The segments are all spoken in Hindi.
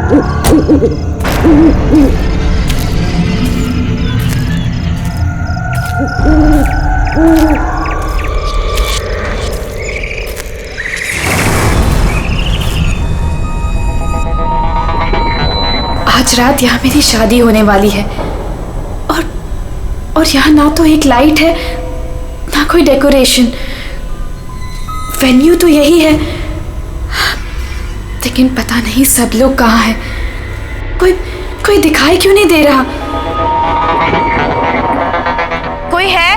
आज रात यहाँ मेरी शादी होने वाली है और यहाँ ना तो एक लाइट है ना कोई डेकोरेशन। वेन्यू तो यही है, लेकिन पता नहीं सब लोग कहाँ हैं। कोई दिखाई क्यों नहीं दे रहा? कोई है?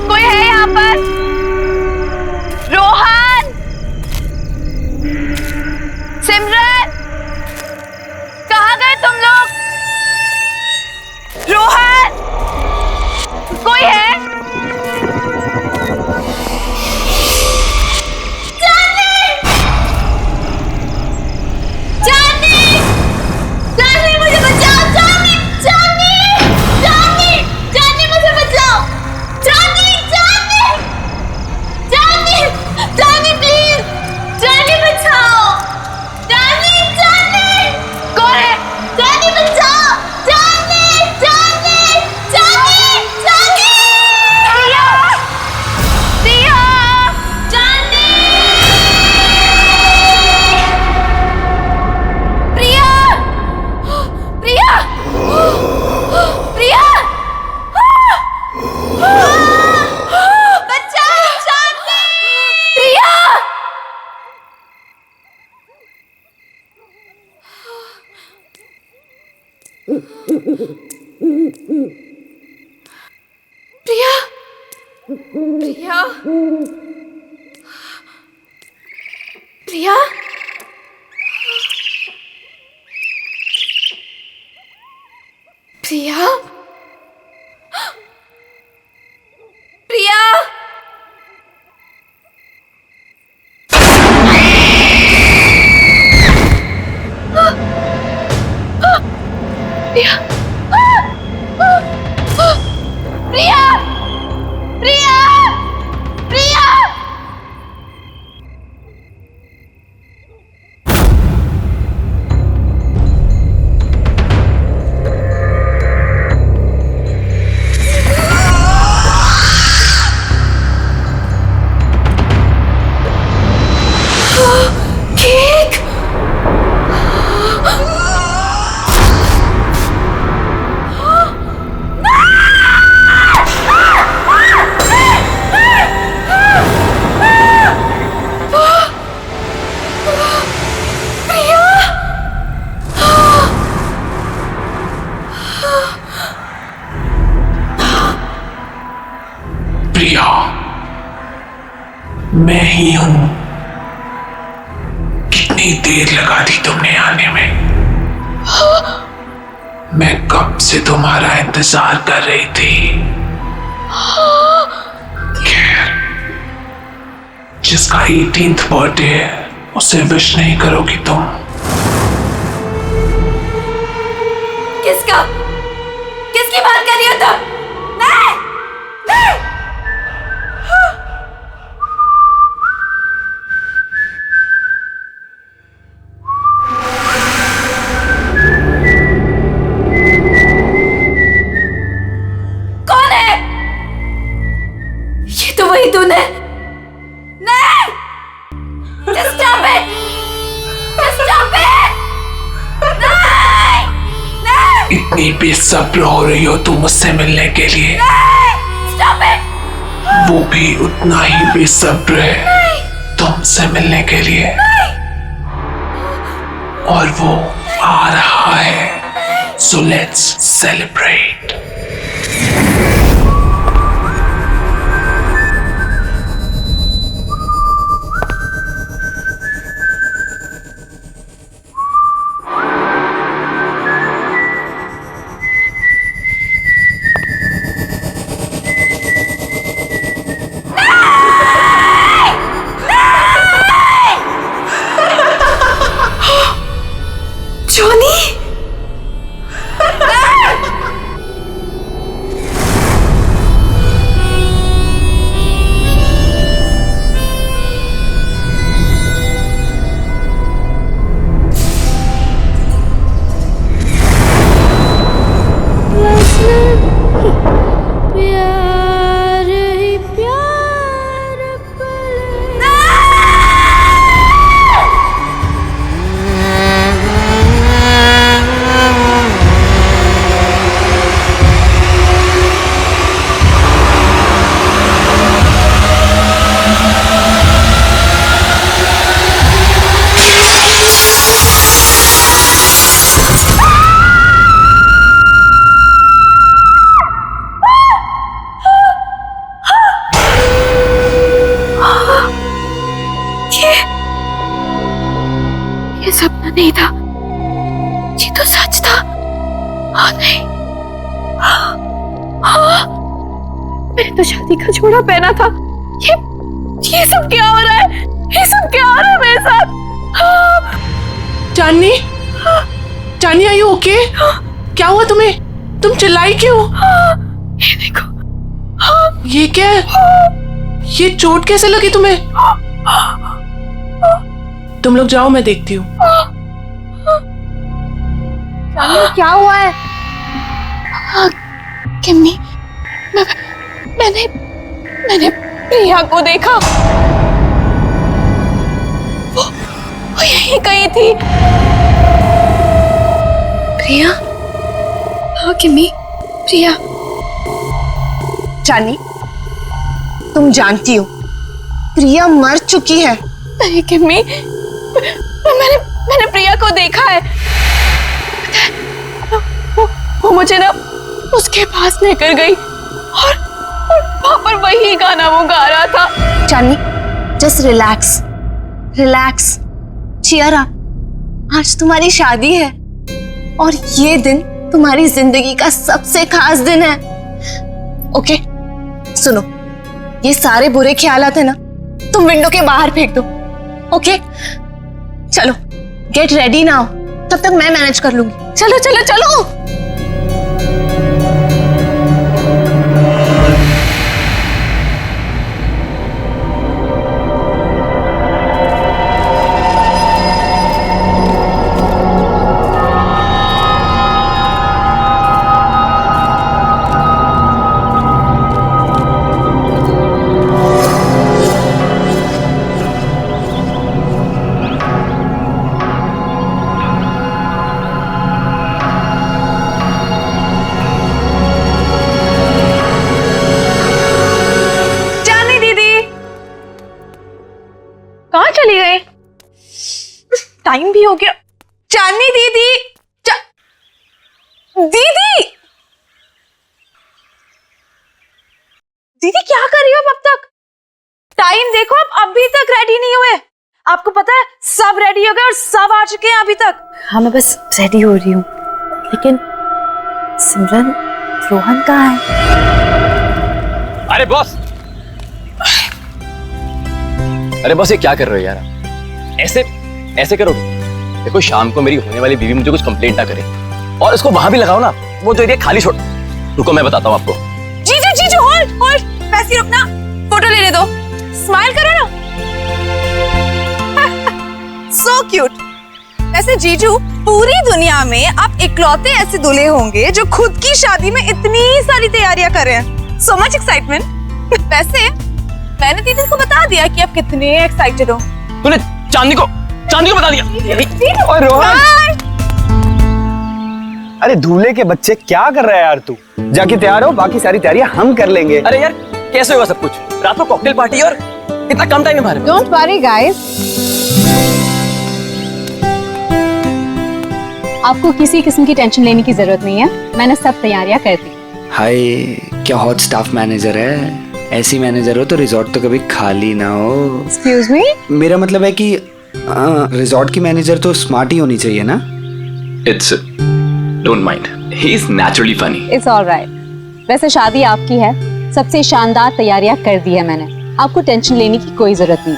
कोई है यहाँ पर? रोहन, सिमरन, कहाँ गए तुम लोग? रोहन, कोई है? प्रिया, प्रिया, प्रिया, प्रिया, प्रिया, प्रिया, प्रिया, प्रिया, केक, प्रिया, मैं ही हूं। कितनी देर लगा दी तुमने आने में? मैं कब से तुम्हारा इंतजार कर रही थी। खैर, जिसका 18th बर्थडे है उसे विश नहीं करोगी तुम? किसकी बात कर रही हो तुम? नहीं, नहीं। कौन है? ये तो वही तूने। नहीं, just stop it, just stop it, नहीं, नहीं, इतनी बेसब्र हो रही हो तुम मुझसे मिलने के लिए? नहीं, stop it, वो भी उतना ही बेसब्र है तुमसे मिलने के लिए। और वो आ रहा है, so let's celebrate. जॉनी, नहीं था, ये तो सच था। हाँ नहीं, हाँ, मैंने तो शादी का जोड़ा पहना था। ये सब क्या हो रहा है? ये सब क्या हो रहा है मेरे साथ? चांदनी, चांदनी आर यू ओके? क्या हुआ तुम्हें? तुम चिल्लाई क्यों? ये देखो, ये क्या है? ये चोट कैसे लगी तुम्हें? तुम लोग जाओ, मैं देखती हूँ। क्या हुआ है? किम्मी, मैंने प्रिया को देखा। वो यहीं कहीं थी। प्रिया? हाँ किम्मी, प्रिया। चांदनी, तुम जानती हो प्रिया मर चुकी है। नहीं किम्मी, मैंने प्रिया को देखा है। पता है, वो मुझे ना उसके पास लेकर गई और वहां पर वही गाना वो गा रहा था। Chandni, just relax, relax, cheer up. आज तुम्हारी शादी है और ये दिन तुम्हारी जिंदगी का सबसे खास दिन है। ओके, सुनो, ये सारे बुरे ख्यालात है ना, तुम विंडो के बाहर फेंक दो। ओके, चलो गेट रेडी नाउ, तब तक मैं मैनेज कर लूंगी। चलो चलो चलो। चली गई? टाइम भी हो गया। चांदनी दीदी, दीदी, दीदी क्या कर रही हो अब तक? टाइम देखो, आप अभी तक रेडी नहीं हुए। आपको पता है सब रेडी हो गए और सब आ चुके हैं अभी तक। हाँ, मैं बस रेडी हो रही हूँ, लेकिन सिमरन, रोहन कहाँ है? अरे बॉस, अरे बॉस, ये क्या कर रहे हो यार? ऐसे करोगे? देखो, शाम को मेरी होने वाली बीवी मुझे कुछ कंप्लेंट ना करे, और इसको वहां भी लगाओ ना, वो जो एरिया खाली छोड़। रुको, मैं बताता हूँ आपको। जीजू, होल्ड, वैसे रुकना, फोटो लेने दो, स्माइल करो ना। So cute. वैसे जीजू, पूरी दुनिया में आप इकलौते ऐसे दूल्हे होंगे जो खुद की शादी में इतनी सारी तैयारियां कर रहे हैं। So much excitement. वैसे मैंने दीदी को बता दिया कि आप कितने एक्साइटेड हो। तूने चांदनी को बता दिया? और रोहन, अरे दूल्हे के बच्चे, क्या कर रहा है यार तू? जाके तैयार हो, बाकी सारी तैयारियां हम कर लेंगे। अरे यार, कैसे होगा सब कुछ? रात को कॉकटेल पार्टी और इतना कम टाइम में हमारे। डोंट वरी गाइस, आपको किसी किस्म की टेंशन लेने की जरूरत नहीं है, मैंने सब तैयारियां कर दी। हाय, क्या हॉट स्टाफ मैनेजर है? ऐसी मैनेजर हो तो रिजॉर्ट तो कभी खाली ना हो। एक्सक्यूज मी, मेरा मतलब है कि रिजॉर्ट की मैनेजर तो स्मार्ट ही होनी चाहिए ना। It's don't mind. He is naturally funny. It's alright. वैसे शादी आपकी है, सबसे शानदार तैयारियां कर दी है मैंने, आपको टेंशन लेने की कोई जरूरत नहीं।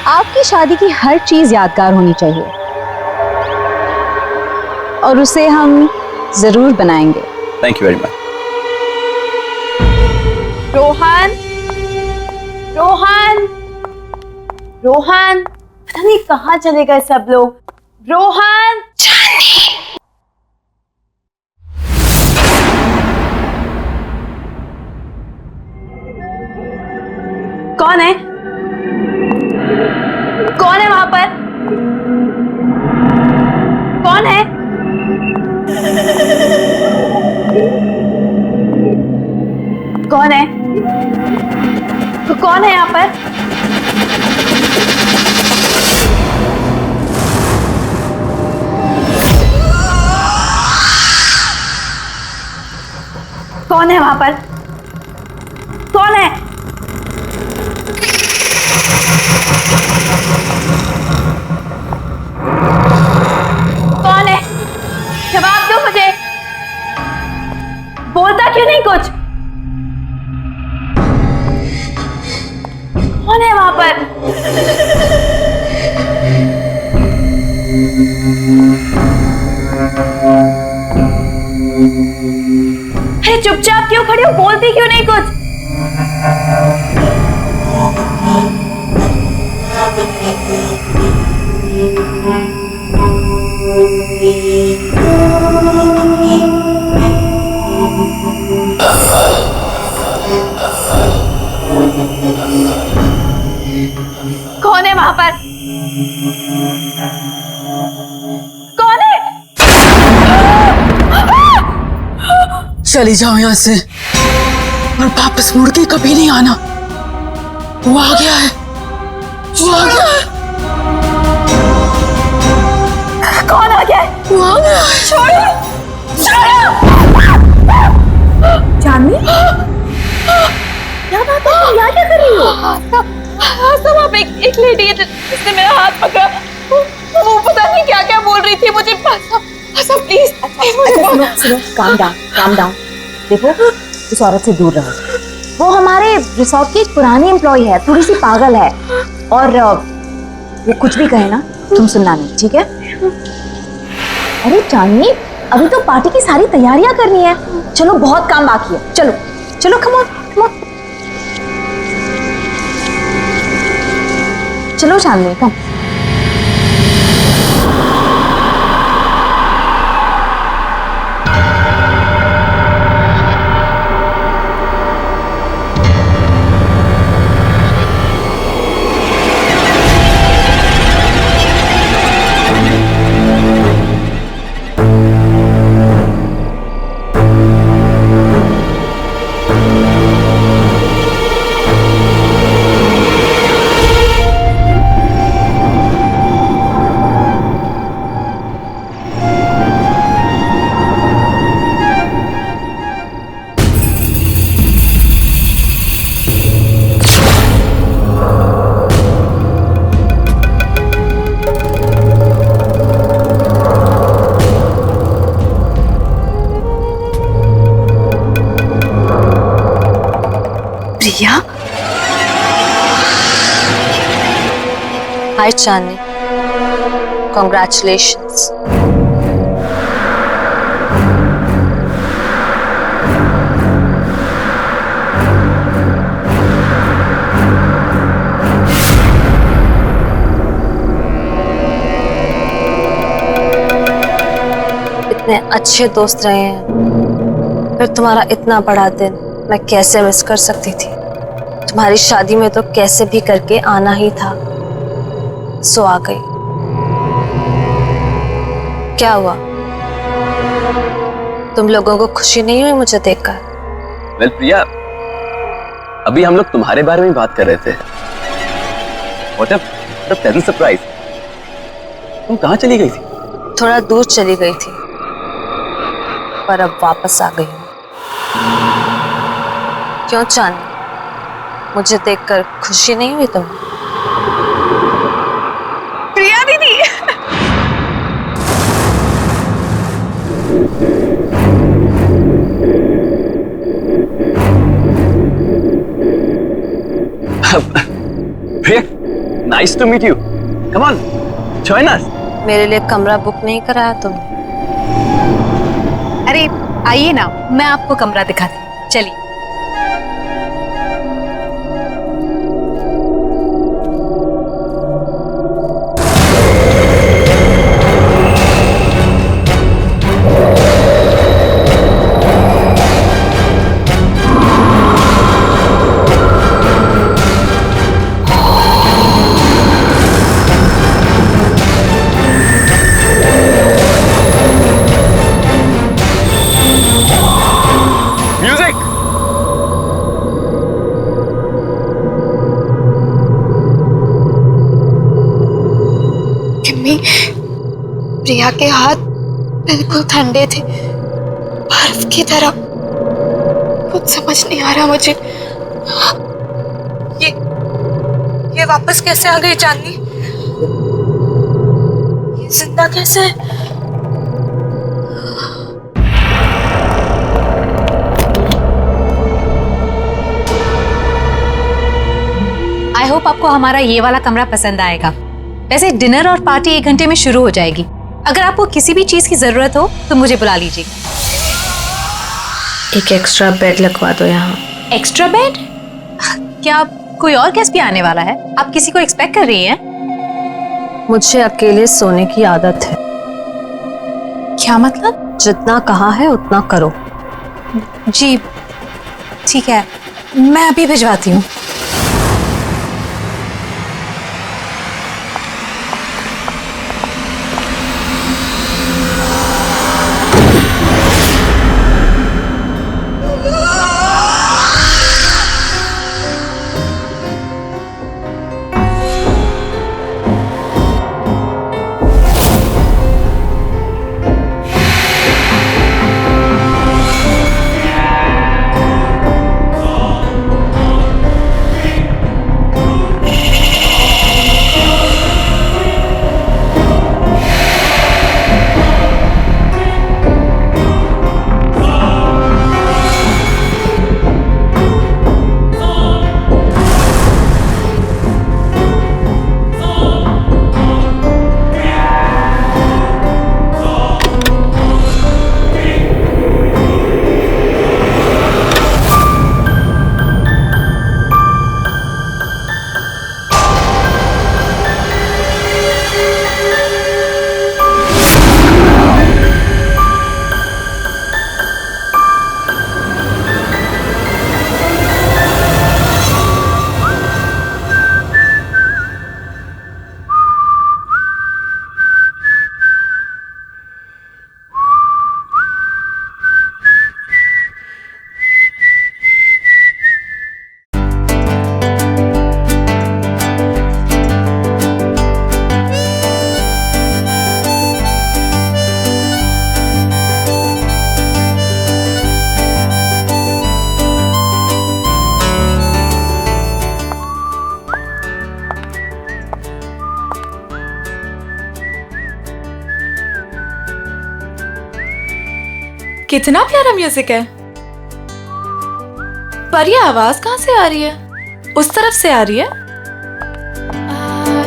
आपकी शादी की हर चीज यादगार होनी चाहिए और उसे हम जरूर बनाएंगे। Thank you very much. Rohan, पता नहीं कहाँ चले गए सब लोग। रोहन, कौन है? कौन है वहां पर? कौन है? कौन है? कौन है यहाँ पर? कौन है वहां पर? कौन है? बोलता क्यों नहीं कुछ? कौन है वहां पर? अरे चुपचाप क्यों खड़े हो? बोलती क्यों नहीं कुछ? कौन है वहां पर? कौन है? चली जाओ यहाँ से और वापस मुड़ के कभी नहीं आना। वो आ गया है, वो आ गया है, कौन आ गया है? वो आ गया है। छोड़ो, छोड़ो। चांदनी, क्या बात है? तुम यहाँ क्या कर रही हो? सब आप एक लेडी है जिसने मेरा हाथ पकड़ा। वो पता नहीं क्या क्या बोल रही थी मुझे। सब प्लीज सुनो, काम डाउन। देखो, इस औरत से दूर रहो। वो हमारे रिसोर्ट की एक पुरानी एम्प्लॉय है, थोड़ी सी पागल है, और वो कुछ भी कहे ना तुम सुनना नहीं, ठीक है? अरे चांदनी, अभी तो पार्टी की सारी तैयारियां करनी है। चलो, बहुत काम बाकी है। चलो चलो, कम ऑन। चलो चांदनी, कम। प्रिया, हाय चांदनी, कॉन्ग्रेचुलेशंस। इतने अच्छे दोस्त रहे हैं, फिर तुम्हारा इतना बड़ा दिन मैं कैसे मिस कर सकती थी? तुम्हारी शादी में तो कैसे भी करके आना ही था, सो आ गई। क्या हुआ? तुम लोगों को खुशी नहीं हुई मुझे देखकर? वेल प्रिया, अभी हम लोग तुम्हारे बारे में बात कर रहे थे। What a pleasant surprise। तुम कहाँ चली गई थी? थोड़ा दूर चली गई थी, पर अब वापस आ गई हूँ। क्यों चांदनी, मुझे देखकर खुशी नहीं हुई तुम्हें? प्रिया दीदी, Priya, nice to meet you. Come on, join us. मेरे लिए कमरा बुक नहीं कराया तुमने? अरे आइए ना, मैं आपको कमरा दिखाती हूँ, चलिए। प्रिया के हाथ बिल्कुल ठंडे थे, बर्फ की तरह। कुछ समझ नहीं आ रहा मुझे। ये वापस कैसे आ गई चांदनी? ये जिंदा कैसे है? होप आपको हमारा ये वाला कमरा पसंद आएगा। वैसे डिनर और पार्टी 1 घंटे में शुरू हो जाएगी। अगर आपको किसी भी चीज की जरूरत हो तो मुझे बुला लीजिए। एक एक्स्ट्रा बेड लगवा दो यहाँ। Extra bed? क्या कोई और गेस्ट भी आने वाला है? आप किसी को एक्सपेक्ट कर रही हैं? मुझे अकेले सोने की आदत है। क्या मतलब? जितना कहा है उतना करो। जी ठीक है, मैं अभी भिजवाती हूँ। कितना प्यारा म्यूजिक है। पर ये आवाज कहाँ से आ रही है? उस तरफ से आ रही है।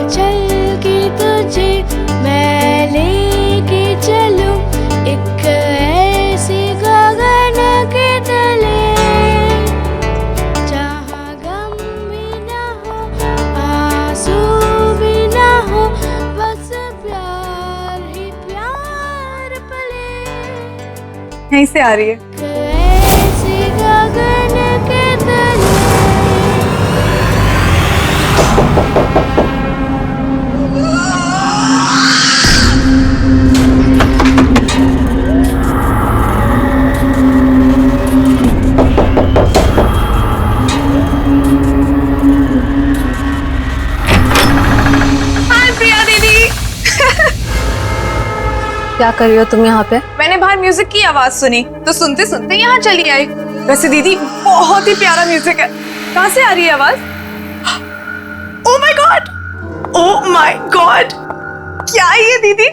चल के तुझे मैं लेके चलूं एक ऐसे गगन के तले, जहाँ गम भी ना हो आंसू भी ना हो, बस प्यार ही प्यार पले। यहीं से आ रही है। ऐसे गगन के तले। हाय प्रिया दीदी। क्या कर रही हो तुम यहाँ पे? मैंने बाहर म्यूजिक की आवाज सुनी तो सुनते सुनते यहाँ चली आई। वैसे दीदी बहुत ही प्यारा म्यूजिक है। कहाँ से आ रही है आवाज? Oh my God, oh my God, क्या है ये दीदी?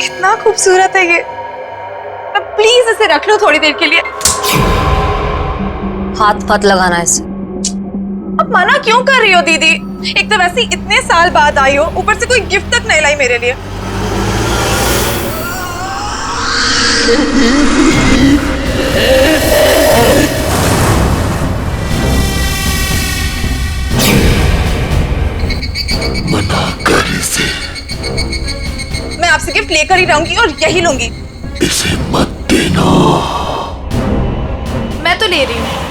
कितना खूबसूरत है ये। प्लीज इसे रख लो थोड़ी देर के लिए। हाथ मत लगाना इसे। अब मना क्यों कर रही हो दीदी? एक तो वैसे इतने साल बाद आई हो, ऊपर से कोई गिफ्ट तक नहीं लाई मेरे लिए। मना कर इसे, मैं आपसे गिफ्ट लेकर ही रहूंगी और यही लूंगी। इसे मत देना। मैं तो ले रही हूँ।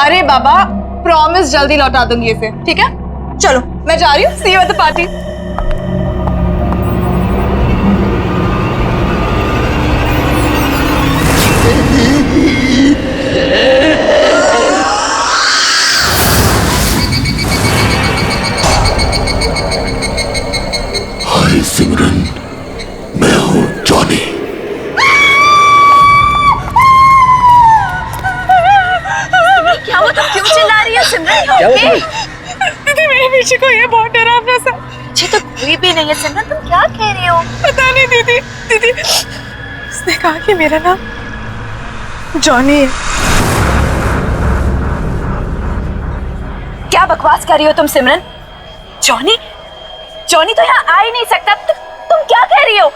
अरे बाबा, प्रॉमिस जल्दी लौटा दूंगी इसे, ठीक है? चलो मैं जा रही हूँ। सी यू एट द पार्टी। हाय सिमरन, मैं हूँ जॉनी। क्या हुआ? तुम क्यों चिल्ला रही हो सिमरन? क्या हुआ तुम्हें? दीदी मेरे पीछे कोई है, बहुत डरावना सा। मुझे तो कोई भी नहीं है सिमरन, तुम क्या कह रही हो? पता नहीं दीदी। दीदी उसने कहा कि मेरा नाम जॉनी है। क्या बकवास कर रही हो तुम सिमरन? जॉनी? जॉनी तो यहाँ आ ही नहीं सकता। तुम क्या कह रही हो?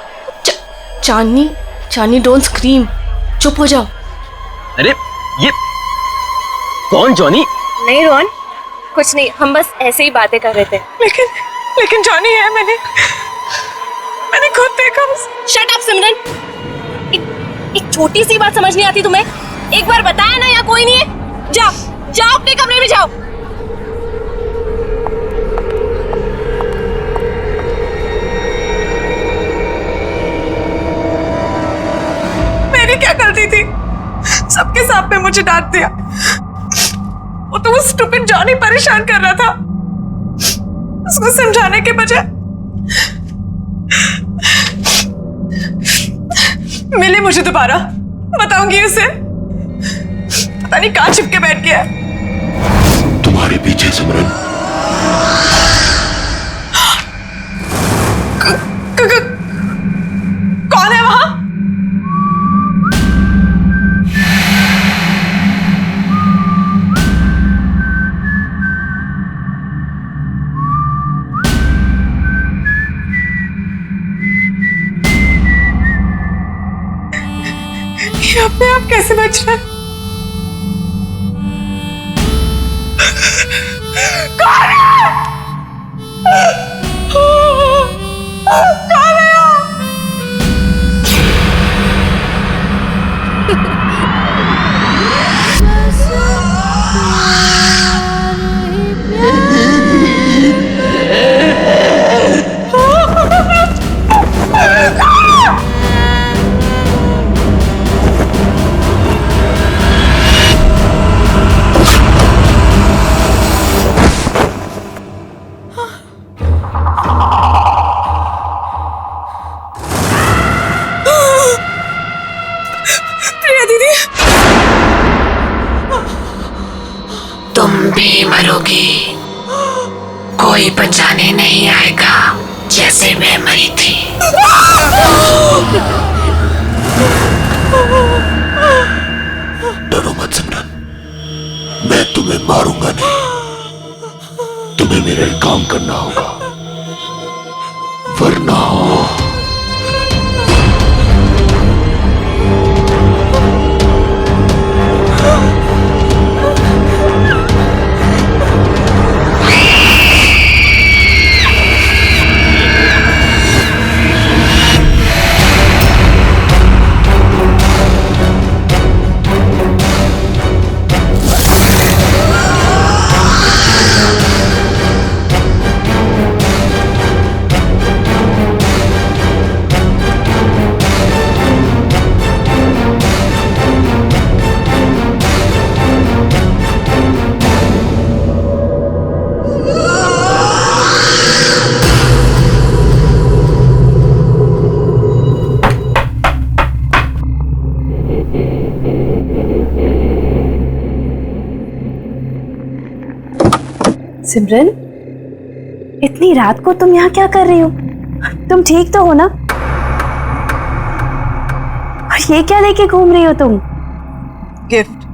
चांदनी, चांदनी डोंट स्क्रीम, चुप हो जाओ। अरे ये कौन जॉनी? नहीं रोहन, कुछ नहीं, हम बस ऐसे ही बातें कर रहे थे। लेकिन जॉनी है, मैंने खुद देखा। शट अप सिमरन, एक छोटी सी बात समझ नहीं आती तुम्हें? एक बार बताया ना यहाँ कोई नहीं है। जाओ जाओ अपने कमरे में जाओ। मैंने क्या गलती थी? सबके सामने मुझे डांट दिया। वो तो उस स्टूपिड जॉनी परेशान कर रहा था। उसको समझाने के बजाय मिले मुझे दोबारा। बताऊंगी उसे, पता नहीं कहां छिपके बैठ गया है। तुम्हारे पीछे सिमरन। कौन है वहां? ये अपने आप कैसे बच रहा है? कौन है? कौन है? तुम भी मरोगी, कोई बचाने नहीं आएगा जैसे मैं मरी थी। डरो मत सिमरन, मैं तुम्हें मारूंगा नहीं। तुम्हें मेरा एक काम करना होगा, वरना सिमरन, इतनी रात को तुम यहाँ क्या कर रही हो? तुम ठीक तो हो ना? और ये क्या लेके घूम रही हो तुम? गिफ्ट।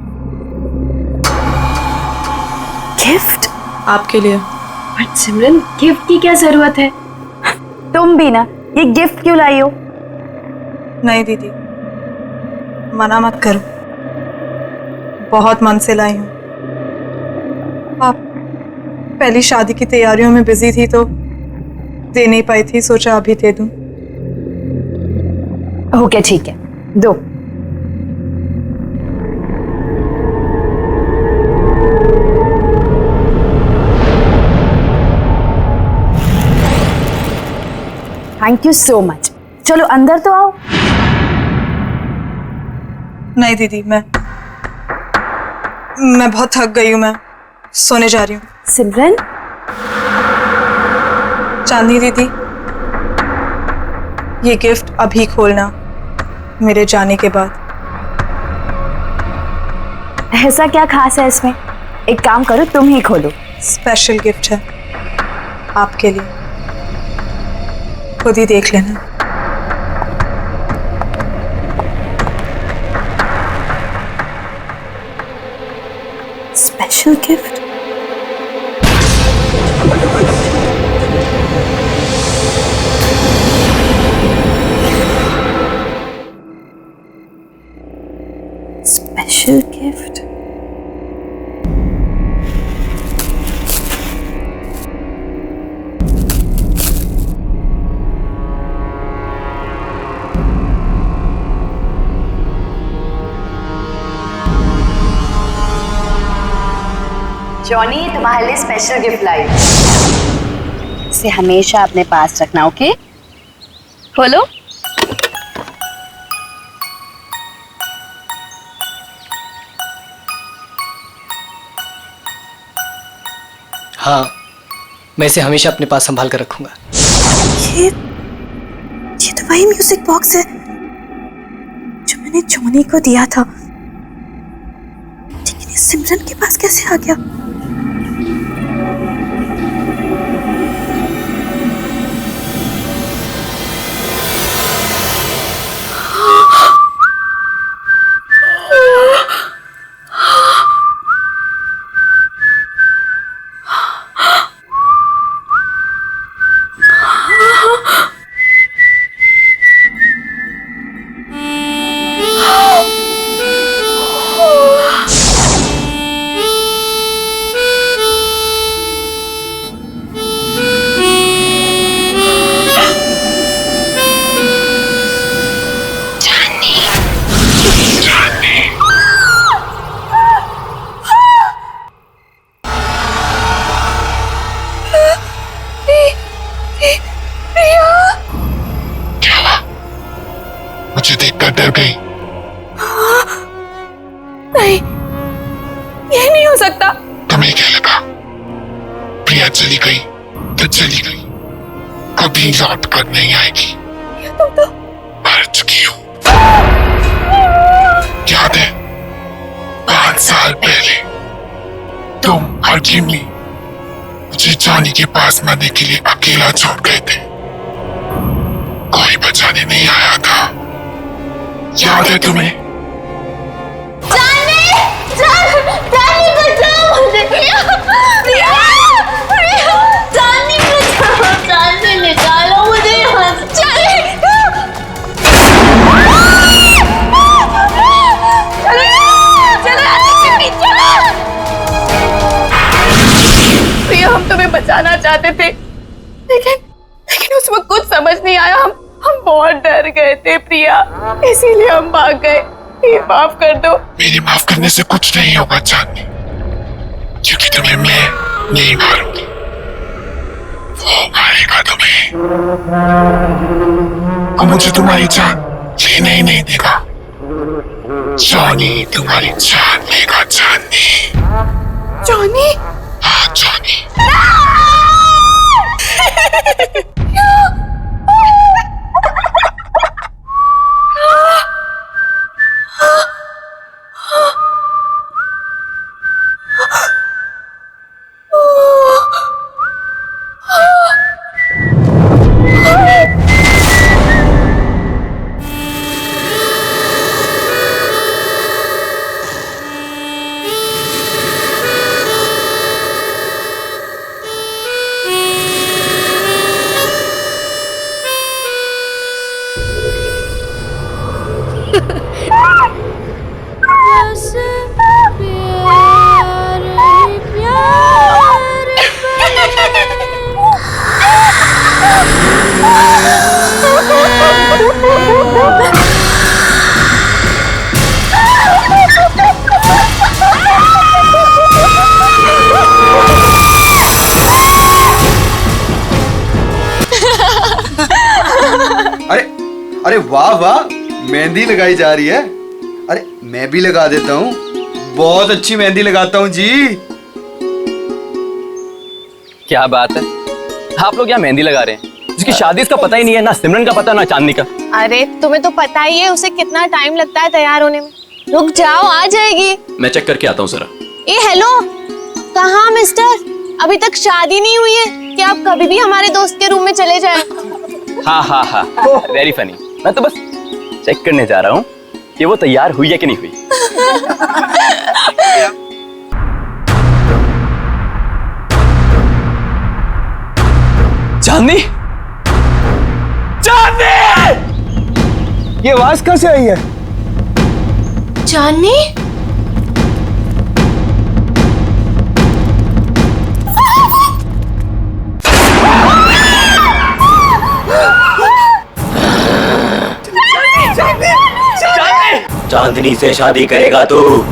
गिफ्ट? आपके लिए। बट सिमरन, गिफ्ट की क्या जरूरत है? तुम भी ना, ये गिफ्ट क्यों लाई हो? नहीं दीदी, मना मत करो, बहुत मन से लाई हूं। आप पहली शादी की तैयारियों में बिजी थी तो दे नहीं पाई थी, सोचा अभी दे दूं। ओके ठीक है, दो। Thank you so much. चलो अंदर तो आओ। नहीं दीदी, मैं बहुत थक गई हूँ, मैं सोने जा रही हूँ। सिमरन, चांदनी दीदी, ये गिफ्ट अभी खोलना, मेरे जाने के बाद। ऐसा क्या खास है इसमें? एक काम करो, तुम ही खोलो। स्पेशल गिफ्ट है आपके लिए, खुद ही देख लेना। Special gift? Special gift? Johnny, तुम्हारे लिए स्पेशल गिफ्ट लाई। इसे हमेशा अपने पास रखना, ओके? खोलो। हाँ, मैं इसे हमेशा अपने पास संभाल कर रखूंगा। ये तो वही म्यूजिक बॉक्स है जो मैंने जॉनी को दिया था, लेकिन ये सिमरन के पास कैसे आ गया? मुझे देखकर डर गई? नहीं, ये नहीं हो सकता। तुम्हें क्या लगा प्रिया चली गई तो चली गई, कभी लौट कर नहीं आएगी। तुम तो मर चुकी हो। याद है 5 साल पहले तुम और जिमी मुझे जॉनी के पास मरने के लिए अकेला छोड़ गए थे, कोई बचाने नहीं आया था। याद है तुम्हें? निकालो मुझे यहाँ से। प्रिया, हम तुम्हें बचाना चाहते थे, लेकिन उस वक्त कुछ समझ नहीं आया। हम बहुत डर गए थे प्रिया, इसीलिए हम भाग गए। ये माफ कर दो। मेरे माफ करने से कुछ नहीं होगा चांदनी, क्योंकि तुम्हें मैं नहीं मारूंगी, वो मारेगा तुम्हें। और मुझे तुम्हारी जान लेने ही नहीं देगा। जॉनी तुम्हारी जान लेगा चांदनी। जॉनी? हाँ जॉनी। बस प्यार ही प्यार अरे अरे वाह वाह, मेहंदी लगाई जा रही है। अरे मैं भी लगा देता हूँ, बहुत अच्छी मेहंदी लगाता हूँ जी। क्या बात है, आप लोग यहाँ मेहंदी लगा रहे हैं? जिसकी शादी इसका पता ही नहीं है, ना सिमरन का पता ना चांदनी का। अरे तुम्हें तो पता ही है उसे कितना टाइम लगता है तैयार होने में। रुक जाओ, आ जाएगी। मैं चेक करके आता हूँ जरा। ए हेलो, कहाँ मिस्टर? अभी तक शादी नहीं हुई है कि आप कभी भी हमारे दोस्त के रूम में चले जाएं? हाँ हाँ हाँ, वेरी फनी। मैं तो बस चेक करने जा रहा हूँ कि वो तैयार हुई है कि नहीं हुई। चांदनी, चांदनी! ये आवाज कहाँ से आई है? चांदनी? चांदनी से शादी करेगा तू?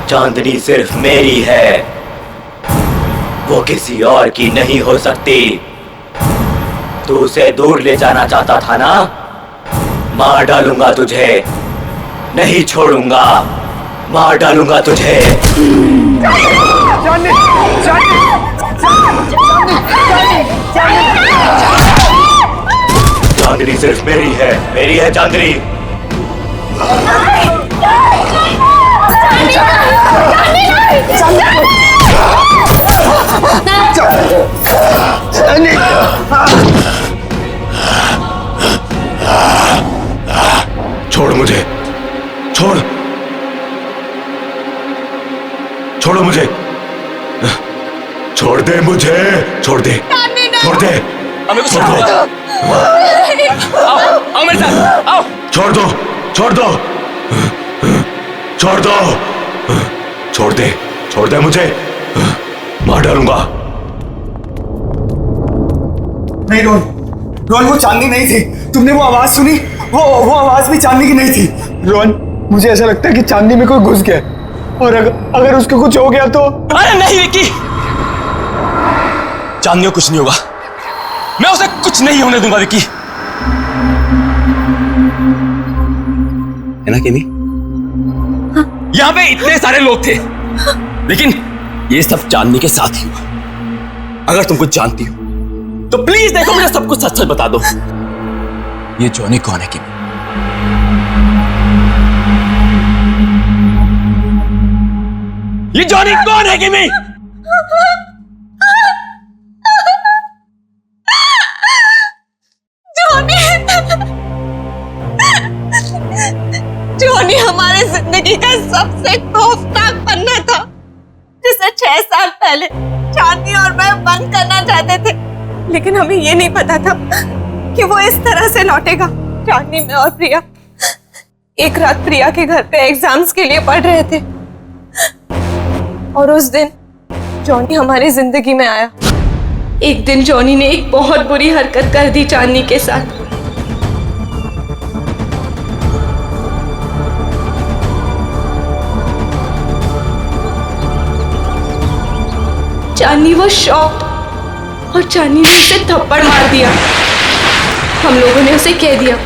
चांदनी सिर्फ मेरी है, वो किसी और की नहीं हो सकती। तू उसे दूर ले जाना चाहता था ना? मार डालूंगा तुझे, नहीं छोड़ूंगा, मार डालूंगा तुझे। चांदनी सिर्फ मेरी है चांदनी। छोड़ मुझे, छोड़ो मुझे, छोड़ दे मुझे, छोड़ दे, छोड़ दो, आओ मेरे साथ, आओ। छोड़ दो, छोड़ दे मुझे, मार डालूंगा। नहीं रोहन, वो चांदनी नहीं थी। तुमने वो आवाज सुनी? वो आवाज भी चांदनी की नहीं थी। रोहन, मुझे ऐसा लगता है कि चांदनी में कोई घुस गया, और अगर उसको कुछ हो गया तो। अरे नहीं विक्की, चांदनी को कुछ नहीं होगा, मैं उसे कुछ नहीं होने दूंगा विक्की। है ना केमी? यहाँ पे इतने सारे लोग थे, लेकिन ये सब चांदनी के साथ ही हुआ। अगर तुम कुछ जानती हो तो प्लीज देखो, मुझे सब कुछ सच सच बता दो। ये जॉनी कौन है केमी? ये जॉनी कौन है केमी? जॉनी हमारे जिंदगी का सबसे खौफनाक पन्ना था, जिसे 6 साल पहले चांदनी और मैं बंद करना चाहते थे, लेकिन हमें ये नहीं पता था कि वो इस तरह से लौटेगा। चांदनी, मैं और प्रिया एक रात प्रिया के घर पे एग्जाम्स के लिए पढ़ रहे थे, और उस दिन जॉनी हमारी जिंदगी में आया। एक दिन जॉनी ने एक बहुत बुरी हरकत कर दी चांदनी के साथ। चांदनी वो शॉक्ड, और चांदनी ने उसे थप्पड़ मार दिया। हम लोगों ने उसे कह दिया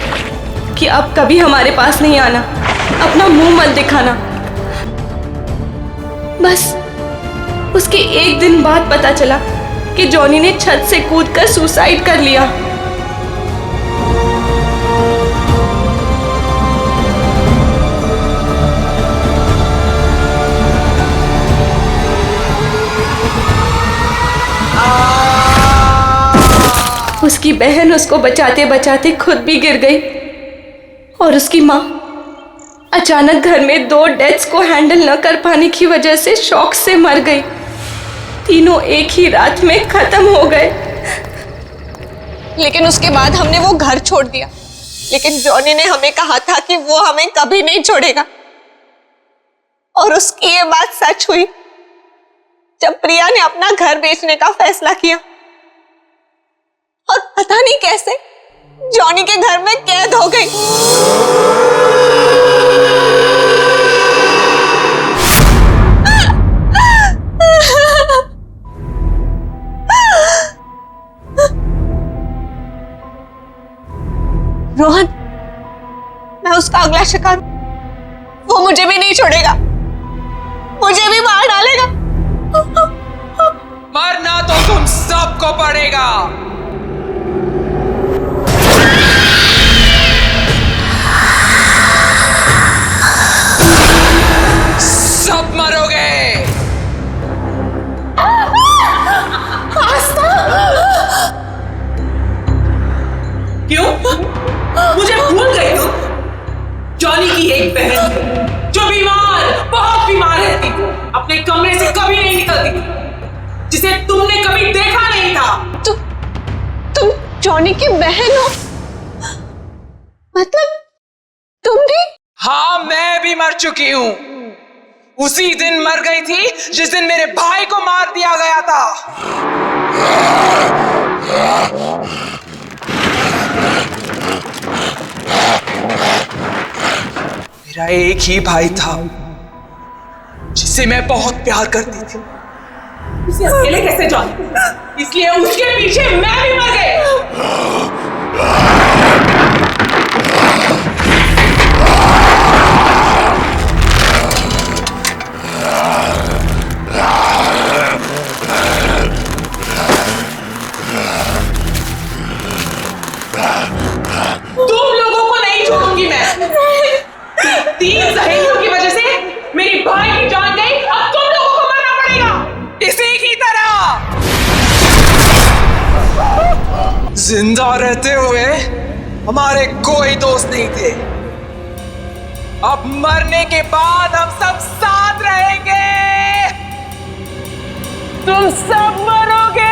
कि अब कभी हमारे पास नहीं आना, अपना मुंह मत दिखाना। बस उसके एक दिन बाद पता चला कि जॉनी ने छत से कूदकर सुसाइड कर लिया। उसकी बहन उसको बचाते बचाते खुद भी गिर गई, और उसकी माँ अचानक घर में 2 डेथ्स को हैंडल न कर पाने की वजह से शॉक से मर गई। तीनों एक ही रात में खत्म हो गए। लेकिन उसके बाद हमने वो घर छोड़ दिया, लेकिन जॉनी ने हमें कहा था कि वो हमें कभी नहीं छोड़ेगा, और उसकी ये बात सच हुई जब प्रिया ने अपना घर बेचने का फैसला किया, और पता नहीं कैसे जॉनी के घर में कैद हो गई। रोहन, मैं उसका अगला शिकार, वो मुझे भी नहीं छोड़ेगा, मुझे भी मार डालेगा। मरना तो तुम सबको पड़ेगा। सब मरोगे। क्यों? मुझे भूल गई तुम? जॉनी की एक बहन जो बीमार, बहुत बीमार रहती थी, अपने कमरे से कभी नहीं निकलती थी, जिसे तुमने कभी देखा नहीं था। तुम जॉनी की बहन हो? मतलब तुम भी? हाँ, मैं भी मर चुकी हूं। उसी दिन मर गई थी जिस दिन मेरे भाई को मार दिया गया था। मेरा एक ही भाई था जिसे मैं बहुत प्यार करती थी। उसे अकेले कैसे जान? इसलिए उसके पीछे मैं भी मर गई। तुम लोगों को नहीं छोड़ूंगी मैं। 3 सहेलियों की वजह से मेरी भाई की जान गई, अब तुम लोगों को मरना पड़ेगा इसी की तरह। जिंदा रहते हुए हमारे कोई दोस्त नहीं थे, अब मरने के बाद हम सब साथ रहेंगे। तुम सब मरोगे।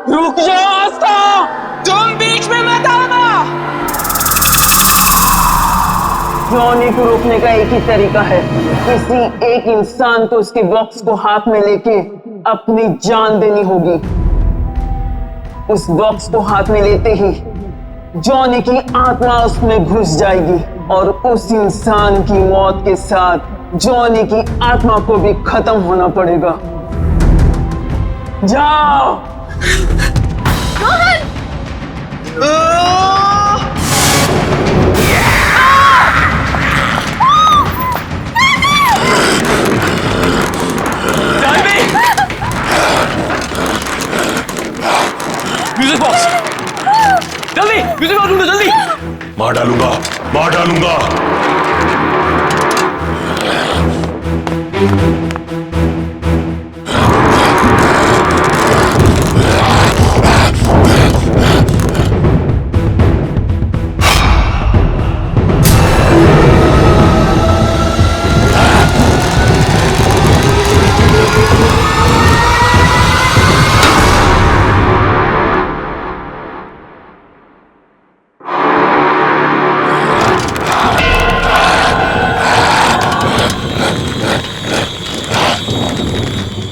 रुक जाओ आस्था, तुम बीच में मत आना। जॉनी को रोकने का एक ही तरीका है, किसी एक इंसान को उसके बॉक्स को हाथ में लेके अपनी जान देनी होगी। उस बॉक्स को हाथ में लेते ही जॉनी की आत्मा उसमें घुस जाएगी और उस इंसान की मौत के साथ जॉनी की आत्मा को भी खत्म होना पड़ेगा। जाओ। म्यूजिक बॉक्स, जल्दी म्यूजिक बॉक्स ढूंढो, जल्दी। मार डालूंगा, मार डालूंगा।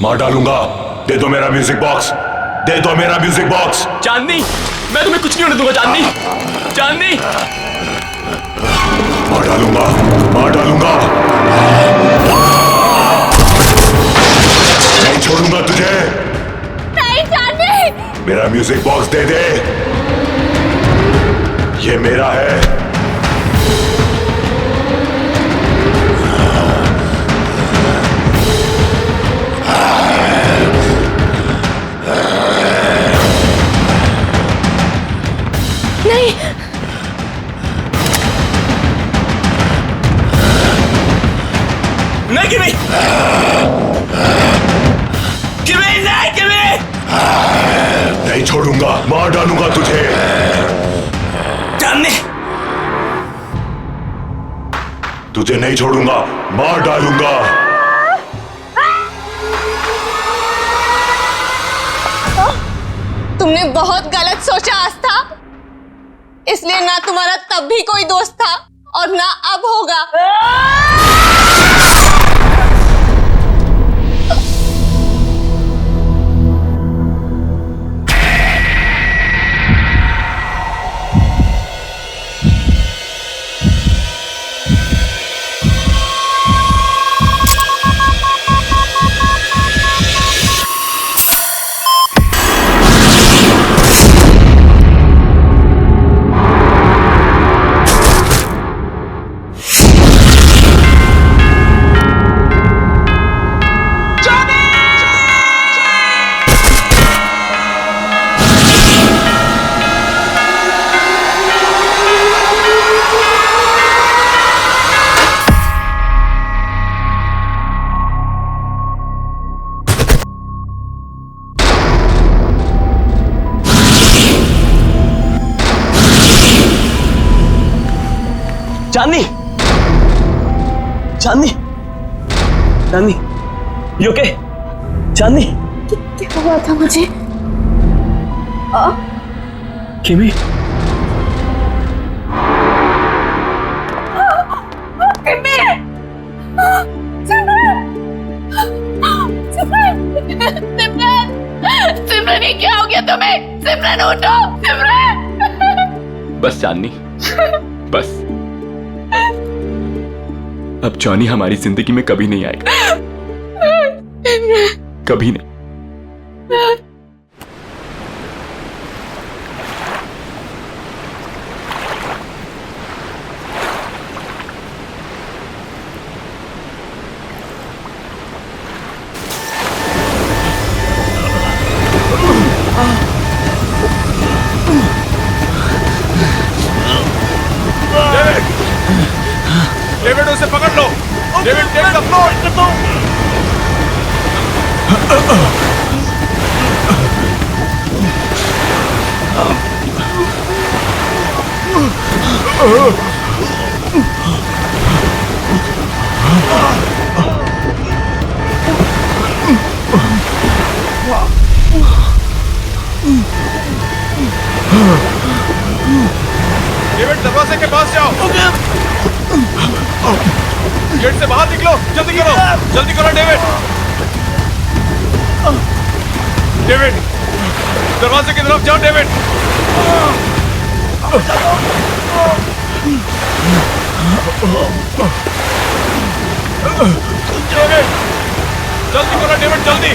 मार डालूंगा। दे दो मेरा म्यूजिक बॉक्स, दे दो मेरा म्यूजिक बॉक्स। चांदनी, मैं तुम्हें कुछ नहीं होने दूंगा। चांदनी, चांदनी। मार डालूंगा, मार डालूंगा। नहीं छोड़ूंगा तुझे। नहीं चांदनी। मेरा म्यूजिक बॉक्स दे दे, ये मेरा है। नहीं, नहीं किमी, किमी, नहीं किमी। नहीं छोड़ूंगा, मार डालूंगा तुझे। चांदनी, तुझे नहीं छोड़ूंगा, मार डालूंगा। तुमने बहुत गलत सोचा आस्था, इसलिए ना तुम्हारा तब भी कोई दोस्त था और ना अब होगा। चांदनी, चांदनी, you okay? चांदनी, क्या हुआ था मुझे? किमी, सिमरन, ये क्या हो गया तुम्हें? सिमरन उठो, सिमरन। बस चांदनी, बस अब जॉनी हमारी जिंदगी में कभी नहीं आएगा, कभी नहीं। डेविड, उसे पकड़ लो। David, take the floor. David, दरवाजे के पास जाओ। गेट से बाहर निकलो, जल्दी करो, जल्दी करो डेविड। डेविड, दरवाजे की तरफ जाओ डेविड। डेविड, जल्दी करो डेविड, जल्दी।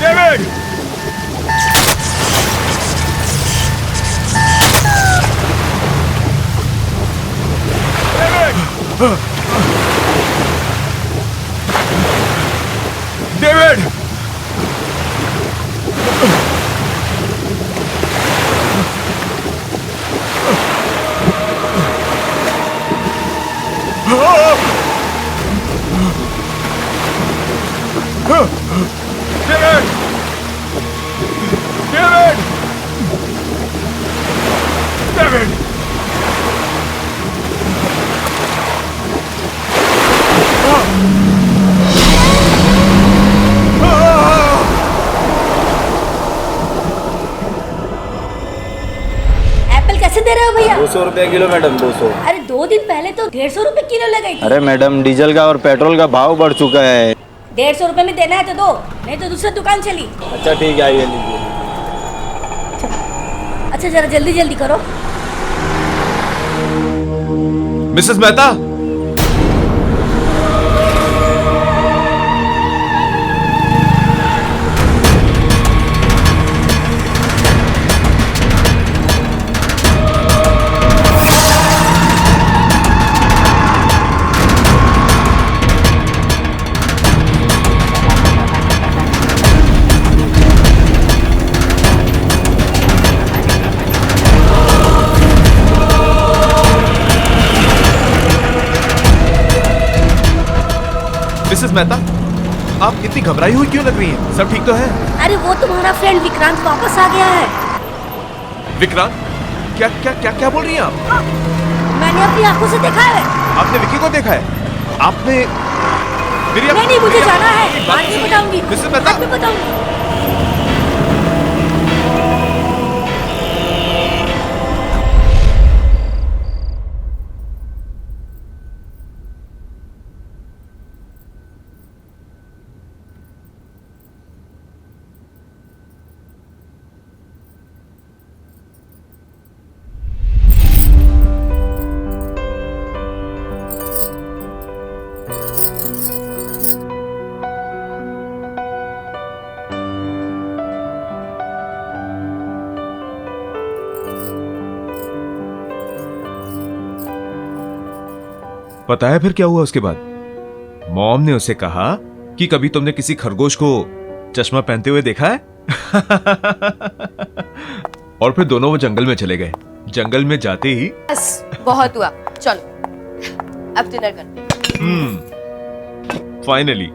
David, David, David, David, David, Apple कैसे दे रहे हो भैया? 200 रुपए किलो मैडम, 200। अरे 2 दिन पहले तो 150 रुपए किलो लगाई थी। अरे मैडम, डीजल का और पेट्रोल का भाव बढ़ चुका है। 150 रुपए में देना है तो दो, नहीं तो दूसरी दुकान चली। अच्छा ठीक है, आइए लीजिए। अच्छा जरा जल्दी जल्दी करो। मिसेस मेहता, मिसेस मेहता, आप इतनी घबराई हुई क्यों लग रही हैं? सब ठीक तो है? अरे वो तुम्हारा फ्रेंड विक्रांत वापस आ गया है। विक्रांत? क्या क्या क्या क्या बोल रही हैं आप? मैंने अपनी आंखों से देखा है। आपने विक्की को देखा है? आपने मेरी नहीं, मुझे जाना है, बाद में बताऊंगी। मिसेस मेहता, बाद में बताऊंगी। पता है फिर क्या हुआ उसके बाद? मॉम ने उसे कहा कि कभी तुमने किसी खरगोश को चश्मा पहनते हुए देखा है? और फिर दोनों वो जंगल में चले गए। जंगल में जाते ही बस बहुत हुआ, चलो अब डिनर करते हैं। फाइनली।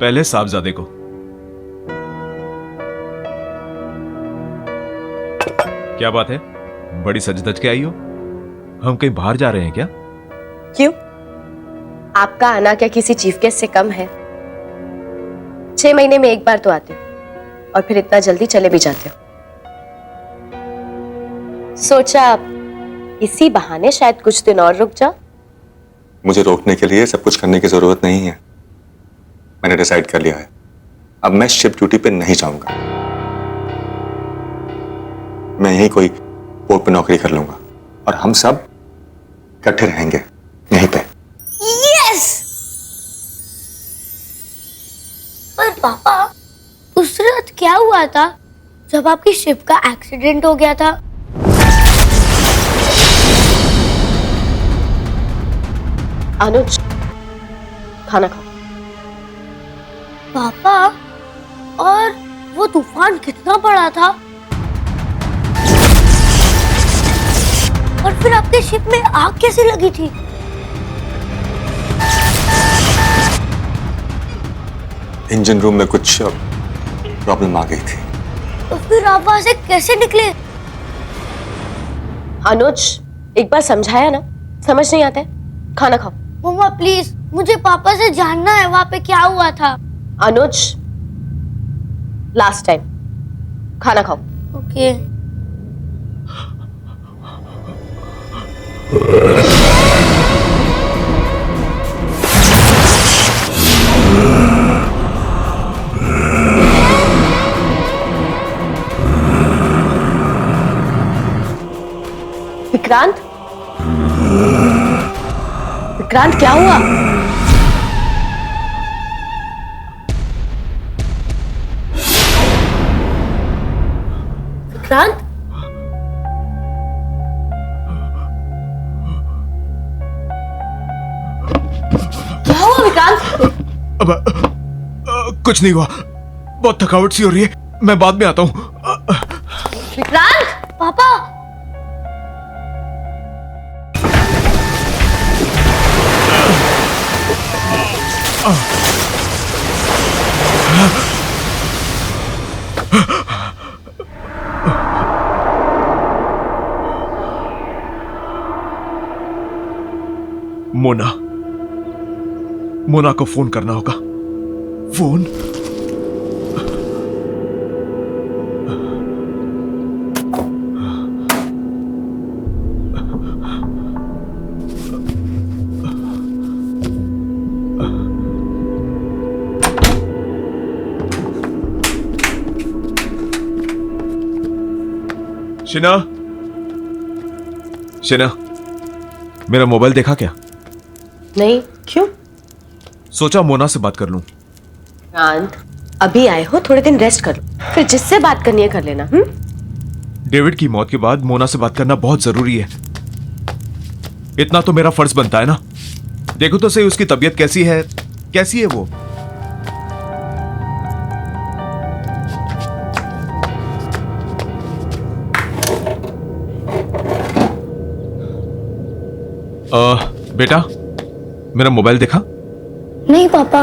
पहले साहबजादे को। क्या बात है, बड़ी सज धज के आई हो? हम कहीं बाहर जा रहे हैं क्या? क्यों? आपका आना क्या किसी चीफ गेस्ट से कम है? 6 महीने में एक बार तो आते हो और फिर इतना जल्दी चले भी जाते हो। सोचा इसी बहाने शायद कुछ दिन और रुक जाओ। मुझे रोकने के लिए सब कुछ करने की जरूरत नहीं है। मैंने डिसाइड कर लिया है, अब मैं शिप ड्यूटी पे नहीं जाऊंगा। मैं यहीं कोई पोर्ट पे नौकरी कर लूंगा और हम सब इकट्ठे रहेंगे यहीं पे। यस। पर पापा, उस रात क्या हुआ था जब आपकी शिप का एक्सीडेंट हो गया था? अनुज, खाना खाओ। पापा, और वो तूफान कितना बड़ा था? और फिर आपके शिप में आग कैसे लगी थी? इंजन रूम में कुछ प्रॉब्लम आ गई थी। तो फिर आप वहां से कैसे निकले? अनुज, एक बार समझाया ना, समझ नहीं आता है। खाना खाओ। मम्मा प्लीज, मुझे पापा से जानना है वहां पे क्या हुआ था। अनुज, लास्ट टाइम, खाना खाओ। ओके। विक्रांत, विक्रांत क्या हुआ? विक्रांत, क्या हुआ विक्रांत? अब कुछ नहीं हुआ, बहुत थकावट सी हो रही है, मैं बाद में आता हूँ। विक्रांत, पापा। मोना, मोना को फोन करना होगा। फोन। शिना, शिना, मेरा मोबाइल देखा क्या? नहीं, क्यों? सोचा मोना से बात कर लूं। विक्रांत, अभी आए हो, थोड़े दिन रेस्ट कर लो, फिर जिससे बात करनी है कर लेना। डेविड की मौत के बाद मोना से बात करना बहुत जरूरी है। इतना तो मेरा फर्ज बनता है ना। देखो तो सही उसकी तबीयत कैसी है, कैसी है वो? बेटा, मेरा मोबाइल देखा? नहीं पापा।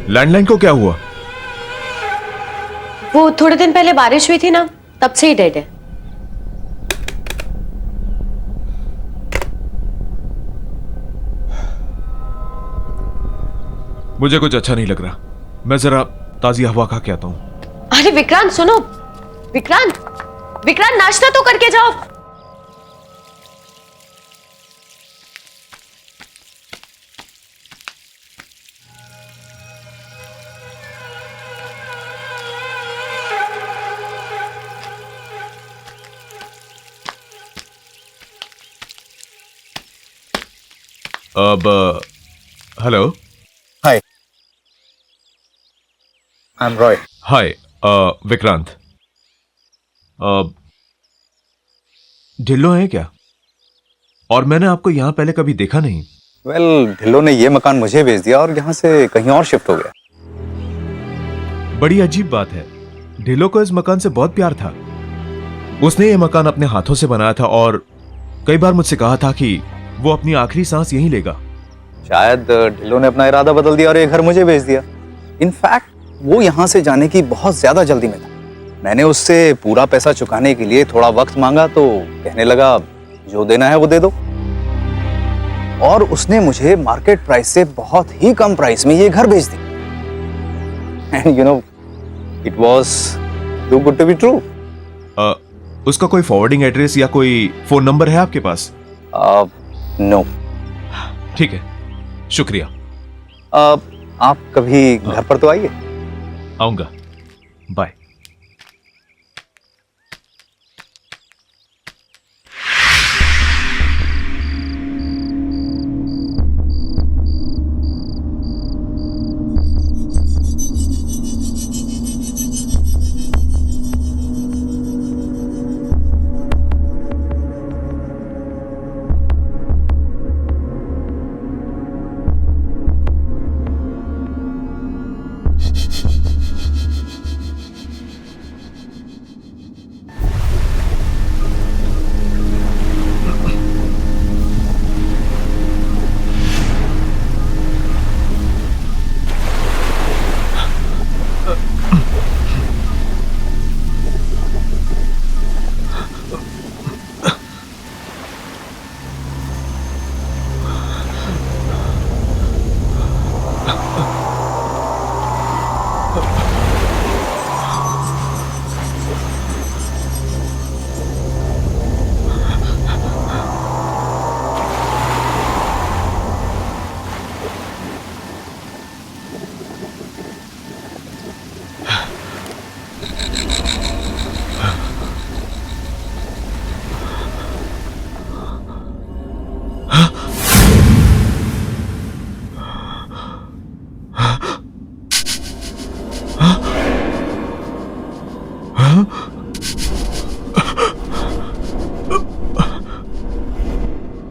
लैंडलाइन को क्या हुआ? वो थोड़े दिन पहले बारिश हुई थी ना, तब से ही डेड है। मुझे कुछ अच्छा नहीं लग रहा, मैं जरा ताजी हवा खा के आता हूं। अरे विक्रांत सुनो, विक्रांत, विक्रांत नाश्ता तो करके जाओ। अब hello. Hi, I am Roy. Hi Vikrant, Dhillon है क्या? और मैंने आपको यहाँ पहले कभी देखा नहीं। वेल, ढिल्लो ने ये मकान मुझे बेच दिया और यहाँ से कहीं और शिफ्ट हो गया। बड़ी अजीब बात है, ढिल्लो को इस मकान से बहुत प्यार था। उसने ये मकान अपने हाथों से बनाया था और कई बार मुझसे कहा था कि वो अपनी आखिरी सांस यहीं लेगा। शायद ढिल्लो ने अपना इरादा बदल दिया और ये घर मुझे भेज दिया। इनफैक्ट वो यहाँ से जाने की बहुत ज्यादा जल्दी में था। मैंने उससे पूरा पैसा चुकाने के लिए थोड़ा वक्त मांगा तो कहने लगा जो देना है वो दे दो। और उसने मुझे मार्केट प्राइस से बहुत ही कम प्राइस में ये घर बेच दिया। And you know it was too good to be true. उसका कोई फॉरवर्डिंग एड्रेस या कोई फोन नंबर है आपके पास? नो। ठीक है, शुक्रिया। आप कभी घर पर तो आइए। आऊंगा, बाय।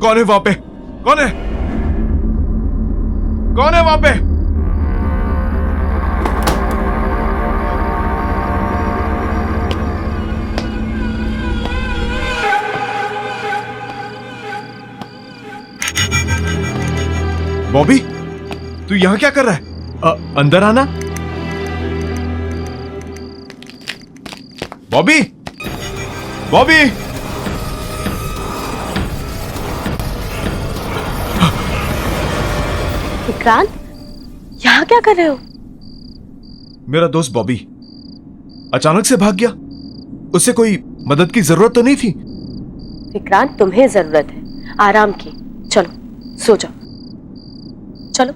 कौन है वहां पे? कौन है? कौन है वहां पे? बॉबी, तू यहां क्या कर रहा है? अंदर आना। बॉबी, बॉबी, विक्रांत, यहाँ क्या कर रहे हो? मेरा दोस्त बॉबी अचानक से भाग गया। उससे कोई मदद की जरूरत तो नहीं थी? विक्रांत, तुम्हें जरूरत है आराम की। चलो सो जाओ, चलो।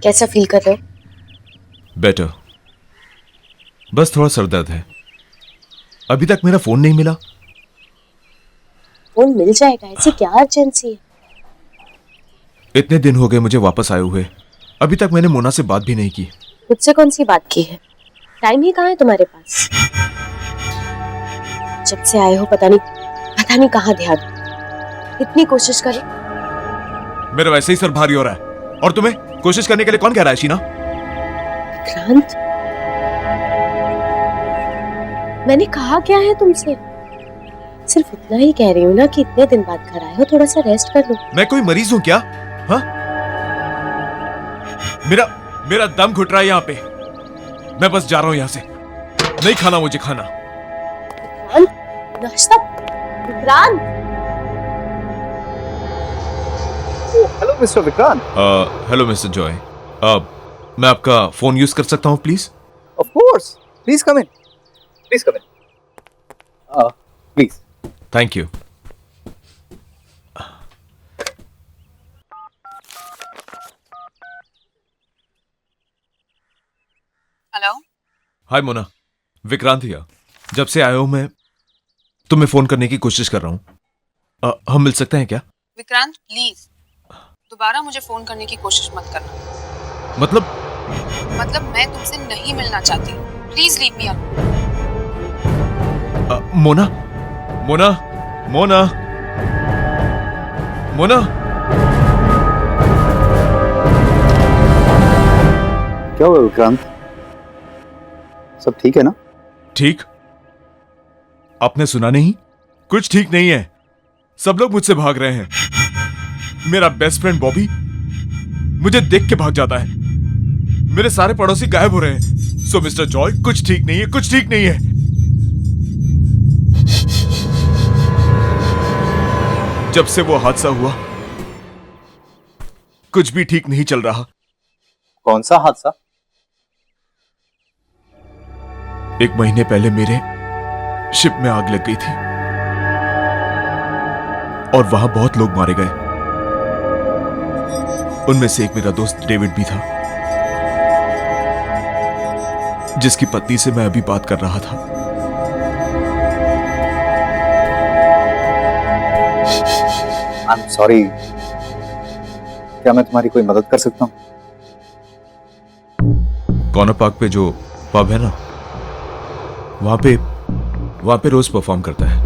कैसा फील कर रहे हो? बेटर। बस थोड़ा सर दर्द है। अभी तक मेरा फोन नहीं मिला। फोन मिल जाएगा, ऐसी क्या अर्जेंसी है? इतने दिन हो गए मुझे वापस आए हुए, अभी तक मैंने मोना से बात भी नहीं की। मुझसे कौन सी बात की है? टाइम ही कहाँ है तुम्हारे पास? जब से आए हो पता नहीं कहाँ ध्यान। इतनी कोशिश करो। मेरा वैसे ही सर भारी हो रहा है, और तुम्हें कोशिश करने के लिए कौन कह रहा है शीना? क्रांत, मैंने कहा क्या है तुमसे? सिर्फ इतना ही कह रही हूँ ना कि इतने दिन बाद घर आए हो, थोड़ा सा रेस्ट कर लो। मैं कोई मरीज हूँ क्या? हाँ? मेरा दम घुट रहा है यहाँ पे। मैं बस जा रहा हूँ यहाँ से। नहीं खाना मुझे खाना। विक्रांत, नाश्ता। Vikrant. Hello mister Vikrant. Hello mister Joy. मैं आपका फोन यूज कर सकता हूँ please? Of course, please come in. Please come in. Please. Thank you. Hello. Hi Mona, Vikrant here. जब से आया हूं मैं तुम्हें फोन करने की कोशिश कर रहा हूं। हम मिल सकते हैं क्या? विक्रांत प्लीज दोबारा मुझे फोन करने की कोशिश मत करना। मतलब मैं तुमसे नहीं मिलना चाहती। Please leave me alone. Mona Mona Mona Mona. क्या हुआ विक्रांत? सब ठीक है ना? ठीक? आपने सुना नहीं? कुछ ठीक नहीं है। सब लोग मुझसे भाग रहे हैं। मेरा बेस्ट फ्रेंड बॉबी मुझे देख के भाग जाता है। मेरे सारे पड़ोसी गायब हो रहे हैं। सो मिस्टर जॉय, कुछ ठीक नहीं है, कुछ ठीक नहीं है। जब से वो हादसा हुआ कुछ भी ठीक नहीं चल रहा। कौन सा हादसा? 1 महीने पहले मेरे शिप में आग लग गई थी और वहां बहुत लोग मारे गए। उनमें से एक मेरा दोस्त डेविड भी था, जिसकी पत्नी से मैं अभी बात कर रहा था। I am sorry. क्या मैं तुम्हारी कोई मदद कर सकता हूं? कॉर्नर पार्क पे जो पब है ना, वहां पे रोज परफॉर्म करता है।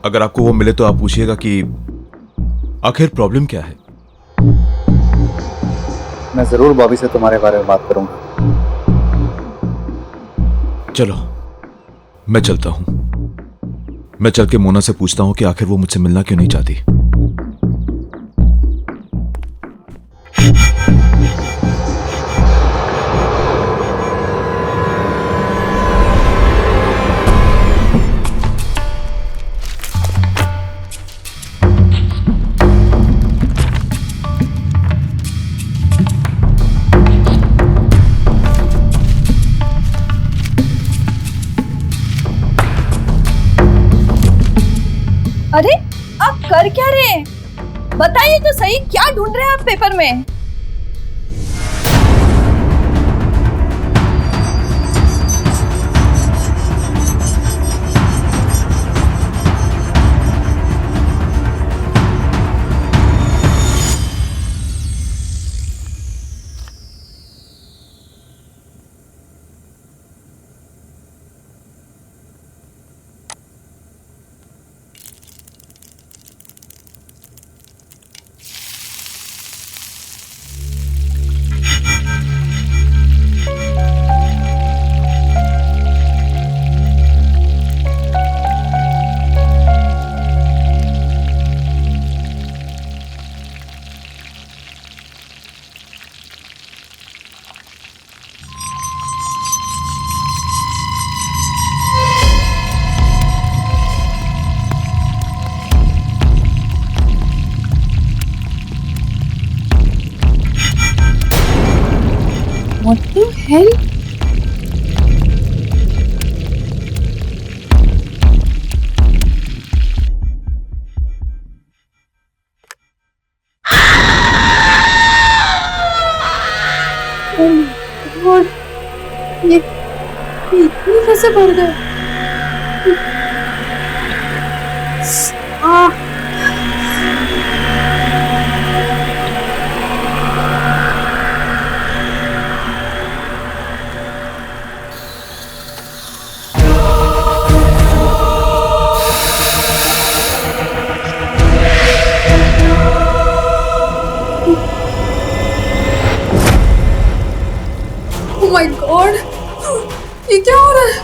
अगर आपको वो मिले तो आप पूछिएगा कि आखिर प्रॉब्लम क्या है। मैं जरूर बॉबी से तुम्हारे बारे में बात करूंगा। चलो मैं चलता हूं। मैं चल के मोना से पूछता हूं कि आखिर वो मुझसे मिलना क्यों नहीं चाहती। अरे आप कर क्या रहे हैं? बताइए तो सही, क्या ढूंढ रहे हैं आप पेपर में? इतनी कैसे बढ़ गए? Oh my God! ये क्या हो रहा है?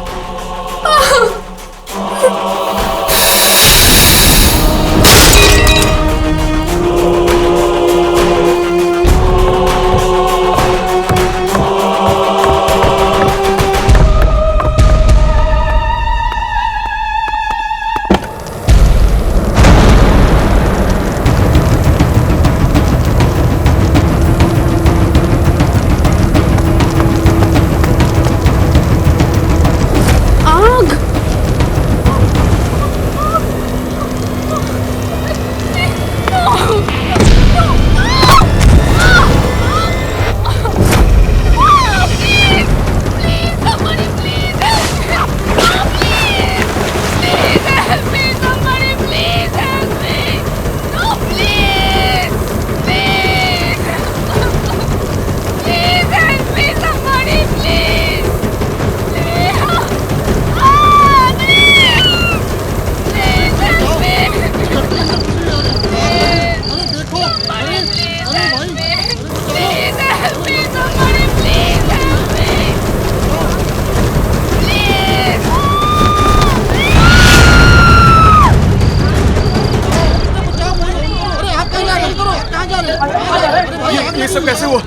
ये सब कैसे हुआ?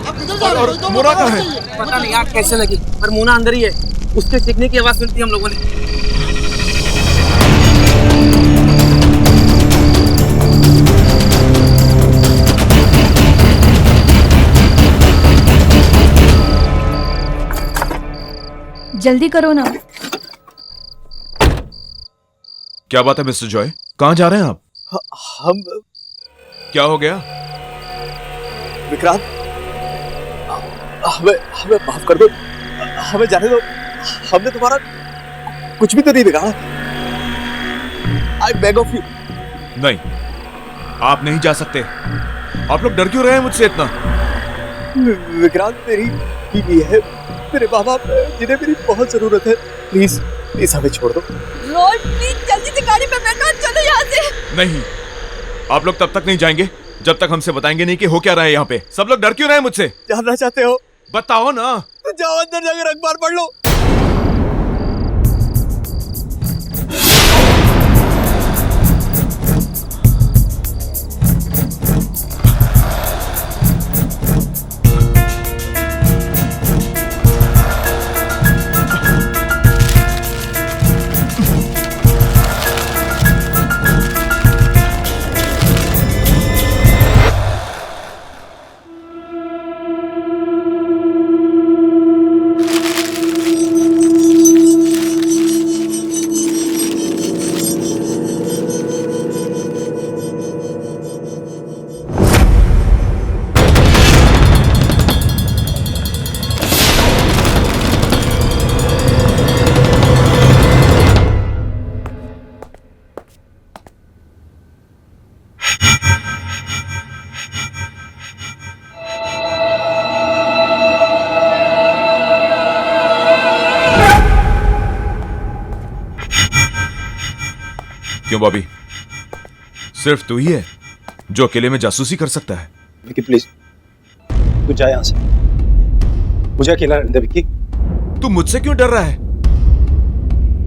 और मोना कहाँ है? पता नहीं आग कैसे लगी, पर मोना अंदर ही है। उसके सीखने की आवाज सुनती हम लोगों ने। जल्दी करो ना। क्या बात है मिस्टर जॉय, कहाँ जा रहे हैं आप? हम क्या हो गया? विक्रांत, हमें हमें माफ कर दो, हमें जाने दो। हमने तुम्हारा कुछ भी तो नहीं बिगाड़ा। I beg of you. नहीं, आप नहीं जा सकते। आप लोग डर क्यों रहे हैं मुझसे इतना? विक्रांत, मेरी बीवी है, मेरे माँ बाप जिन्हें मेरी बहुत जरूरत है। प्लीज प्लीज हमें छोड़ दो। रोल प्लीज जल्दी से गाड़ी पे बैठो, चलो यहाँ से। नहीं, आप लोग तब तक नहीं जाएंगे जब तक हमसे बताएंगे नहीं कि हो क्या रहा है यहाँ पे। सब लोग डर क्यों रहे हैं मुझसे? जानना चाहते हो? बताओ ना। तो जाओ अंदर जाकर अखबार पढ़ लो। क्यों बॉबी, सिर्फ तू ही है जो अकेले में जासूसी कर सकता है? विकी प्लीज, तू जा यहाँ से, मुझे अकेला रहने दे। विकी, तू मुझसे क्यों डर रहा है?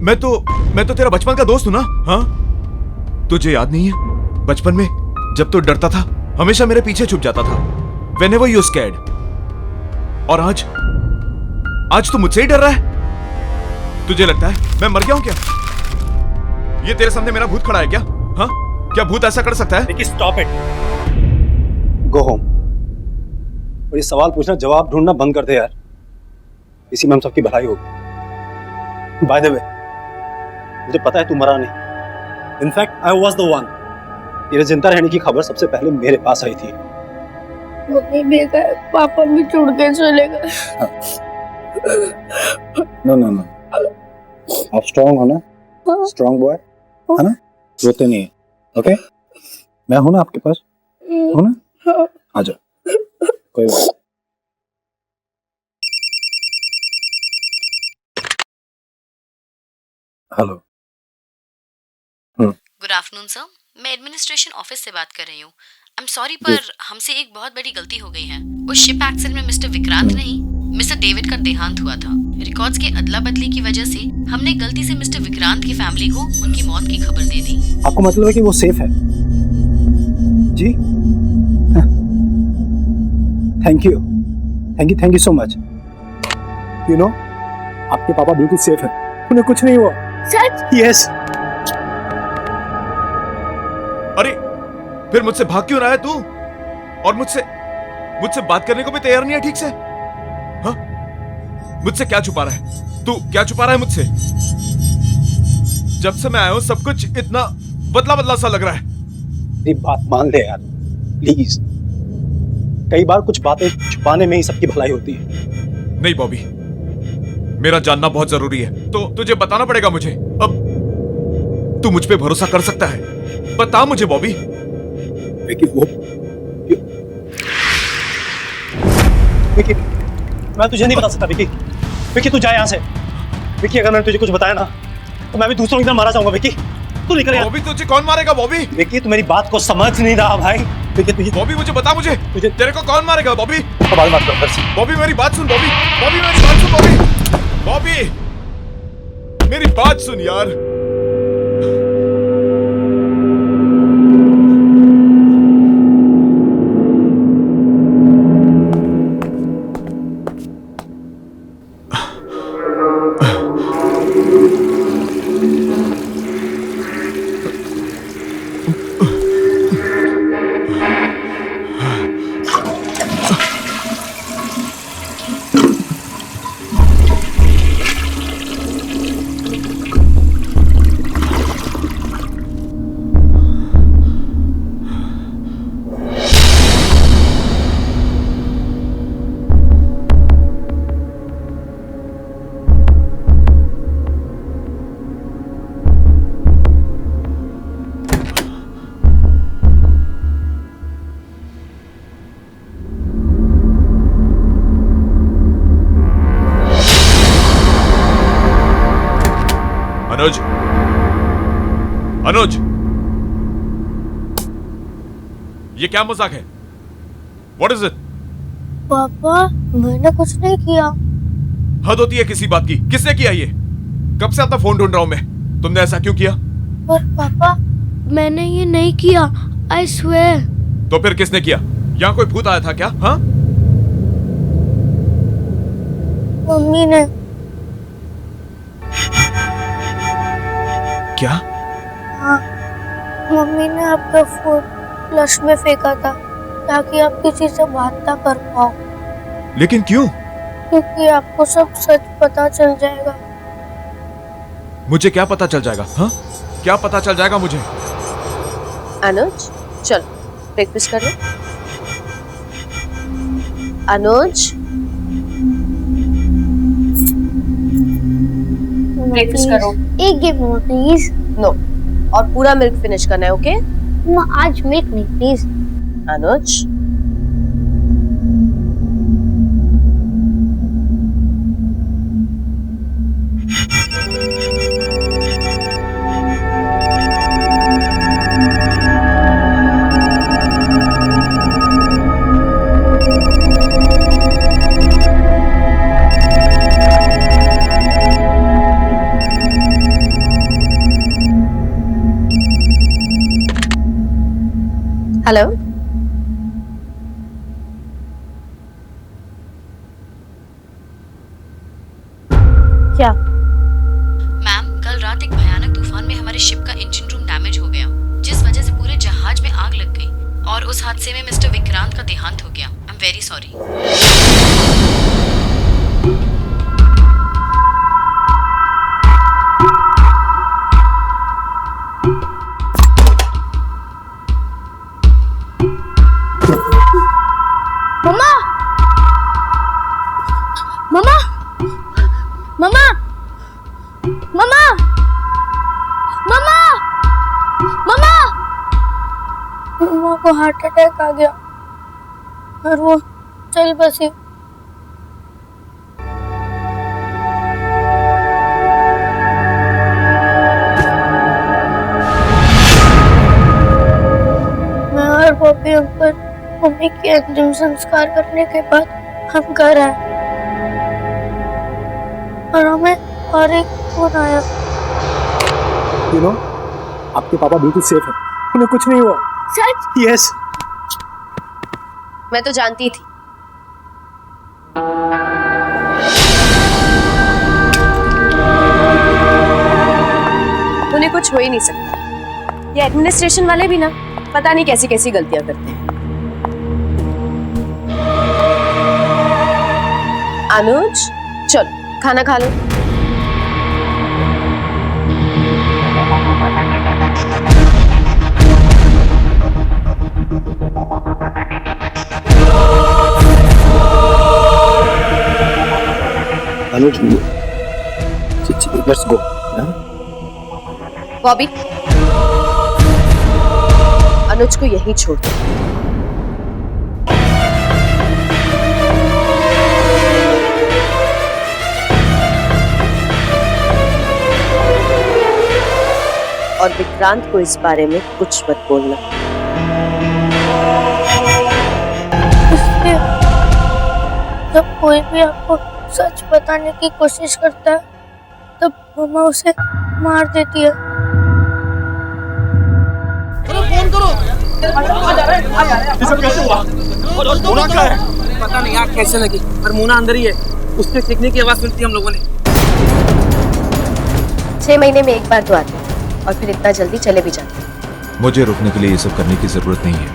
मैं तो तेरा बचपन का दोस्त हूं ना। हाँ, तुझे याद नहीं है बचपन में जब तू डरता था हमेशा मेरे पीछे छुप जाता था, whenever you scared। और आज तू मुझसे ही डर रहा है? तुझे लगता है मैं मर गया हूं क्या? ये तेरे सामने मेरा भूत खड़ा है क्या? हाँ, क्या भूत ऐसा कर सकता है? Vicky stop it, go home. और ये सवाल पूछना जवाब ढूंढना बंद कर दे यार, इसी में हम सबकी भलाई होगी। बाय द वे, मुझे पता है तू मरा नहीं। In fact I was the one. तेरे जिंदा रहने की खबर सबसे पहले मेरे पास आई थी। मम्मी भी गए, पापा भी छोड़ के चले गए। नो नो नो, आप स्ट्रांग हो ना, स्ट्रांग बॉय है ना, रोते नहीं है। ओके, मैं हूं ना आपके पास, हो ना, आ जाओ, कोई बात नहीं। हेलो। गुड आफ्टरनून सर, मैं एडमिनिस्ट्रेशन ऑफिस से बात कर रही हूँ। आई एम सॉरी पर हमसे एक बहुत बड़ी गलती हो गई है। उस शिप एक्सीडेंट में मिस्टर विक्रांत नहीं, मिस्टर डेविड का देहांत हुआ था। रिकॉर्ड्स की अदला बदली की वजह से हमने गलती से मिस्टर विक्रांत की फैमिली को उनकी मौत की खबर दे दी। आपको मतलब है कि वो सेफ है? जी, thank you so much. You know, आपके पापा बिल्कुल सेफ है, उन्हें कुछ नहीं हुआ। सच? यस। अरे फिर मुझसे भाग क्यों रहा है तू? और मुझसे बात करने को भी तैयार नहीं है ठीक से? हाँ, मुझसे क्या छुपा रहा है तू? क्या छुपा रहा है मुझसे? जब से मैं आया हूं सब कुछ इतना बदला बदला सा लग रहा है। मेरी बात मान ले यार, प्लीज। कई बार कुछ बातें छुपाने में ही सबकी भलाई होती है। नहीं बॉबी, मेरा जानना बहुत जरूरी है, तो तुझे बताना पड़ेगा मुझे। अब तू मुझ पे भरोसा कर सकता है, बता मुझे बॉबी। विकी, मैं तुझे नहीं बता सकता विकी। विकी तू जा यहाँ से। विकी, अगर मैंने तुझे कुछ बताया ना तो मैं भी दूसरों की तरह मारा जाऊंगा। विकी तू निकल यार। बॉबी तुझे कौन मारेगा बॉबी? विकी तू मेरी बात को समझ नहीं रहा भाई। विकी बॉबी मुझे बता, मुझे तेरे को कौन मारेगा बॉबी? बात मत कर। बॉबी मेरी बात सुन बॉबी, बॉबी मेरी बात सुन बॉबी, बॉबी मेरी बात सुन यार। अनुज, ये क्या मजाक है? What is it? पापा, मैंने कुछ नहीं किया। हद होती है किसी बात की। किसने किया ये? कब से अपना फोन ढूंढ रहा हूं मैं। तुमने ऐसा क्यों किया? पर पापा, मैंने ये नहीं किया। I swear। तो फिर किसने किया? यहाँ कोई भूत आया था क्या? हाँ? मम्मी ने। क्या? हाँ, मम्मी ने आपका फोन फ्लश में फेंका था ताकि आप किसी से बात ना कर पाओ। लेकिन क्यों? क्योंकि आपको सब सच पता चल जाएगा। मुझे क्या पता चल जाएगा? हाँ, क्या पता चल जाएगा मुझे? अनुज, चल ब्रेकफास्ट कर लो। अनुज, ब्रेकफास्ट करो। एक गिव मोर प्लीज। नो, और पूरा मिल्क फिनिश करना है। ओके? आज मिल्क नहीं प्लीज। Anuj, hello. क्या? मैम, कल रात एक भयानक तूफान में हमारे शिप का इंजन रूम डैमेज हो गया, जिस वजह से पूरे जहाज में आग लग गई और उस हादसे में मिस्टर विक्रांत का देहांत हो गया। I am very sorry. Mama, mama mama mama mama को हार्ट अटैक आ गया और वो चल बसी। मैं और बॉबी अंकल मम्मी के अंतिम संस्कार करने के बाद हम घर आए और हमें और एक फोन आया। You know, आपके पापा बिल्कुल सेफ है, उन्हें कुछ नहीं हुआ। सच? यस। मैं तो जानती थी। उन्हें कुछ हो ही नहीं सकता। ये एडमिनिस्ट्रेशन वाले भी ना पता नहीं कैसी कैसी गलतियां करते हैं। अनुज चल खाना खा लो। अनुज लेट्स गो। बॉबी अनुज को यहीं छोड़ दो। और विक्रांत को इस बारे में कुछ मत बोलना। इसलिए जब कोई भी आपको सच बताने की कोशिश करता है तब मम्मा उसे मार देती है। फोन करो। ये सब कैसे हुआ? मोना क्या है? पता नहीं आग कैसे लगी, पर मोना अंदर ही है। उसके सीखने की आवाज सुनती हम लोगों ने। 6 महीने में एक बार तो आते हैं और फिर इतना जल्दी चले भी जाते हैं। मुझे रुकने के लिए ये सब करने की जरूरत नहीं है।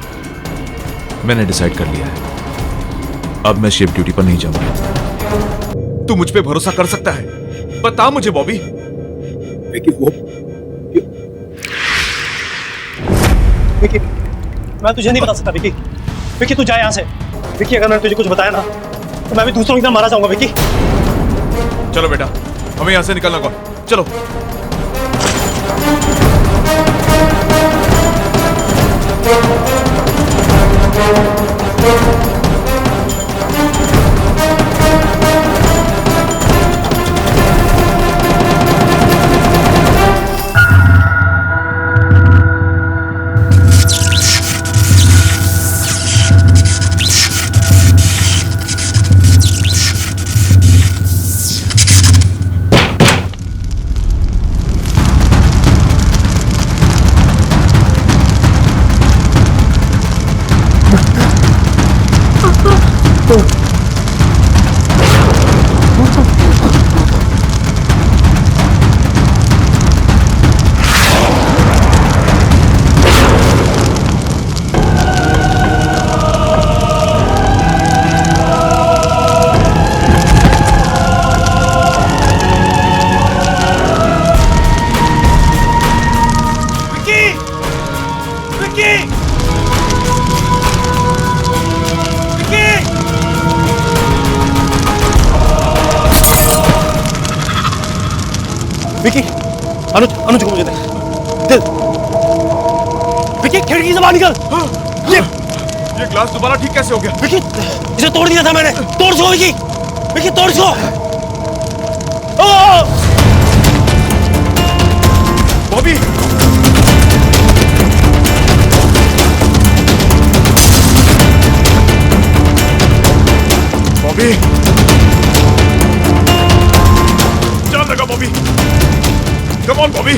मैंने डिसाइड कर लिया है, अब मैं शिफ्ट ड्यूटी पर नहीं जाऊंगा। तू मुझ पे भरोसा कर सकता है? बता मुझे बॉबी। विकी, मैं तुझे नहीं बता सकता विकी। विकी तू जा यहाँ से। विकी अगर मैंने तुझे कुछ बताया ना तो मैं भी दूसरों की तरह मारा जाऊंगा विकी। चलो बेटा, हमें यहाँ से निकलना होगा। चलो। विकी, अनुज अनुज को मुझे दे। विकी खिड़की से बाहर निकल। ये ग्लास दोबारा ठीक कैसे हो गया? विकी इसे तोड़ दिया था मैंने। तोड़ इसको विकी। विकी तोड़ इसको। बॉबी बॉबी जान लगा बॉबी। Come on Bobby.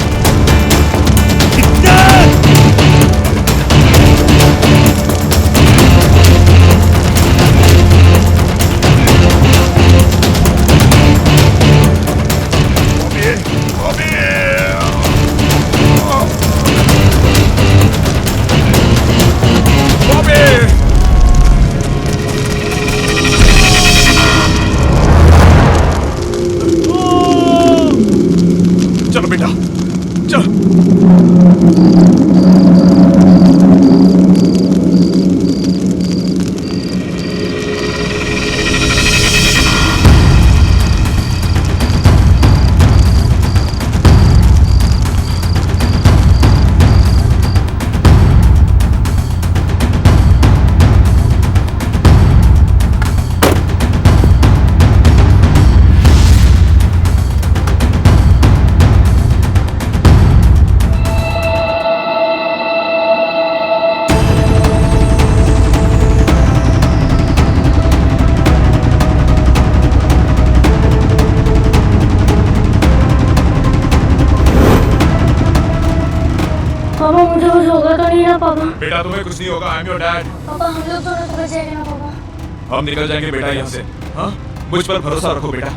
चलो बेटा चल। ना पापा। बेटा तुम्हें कुछ नहीं होगा, आई एम योर डैड। पापा हम लोग दोनों तो बच जाएंगे ना पापा। हम निकल जाएंगे बेटा यहाँ से। हाँ, मुझ पर भरोसा रखो बेटा।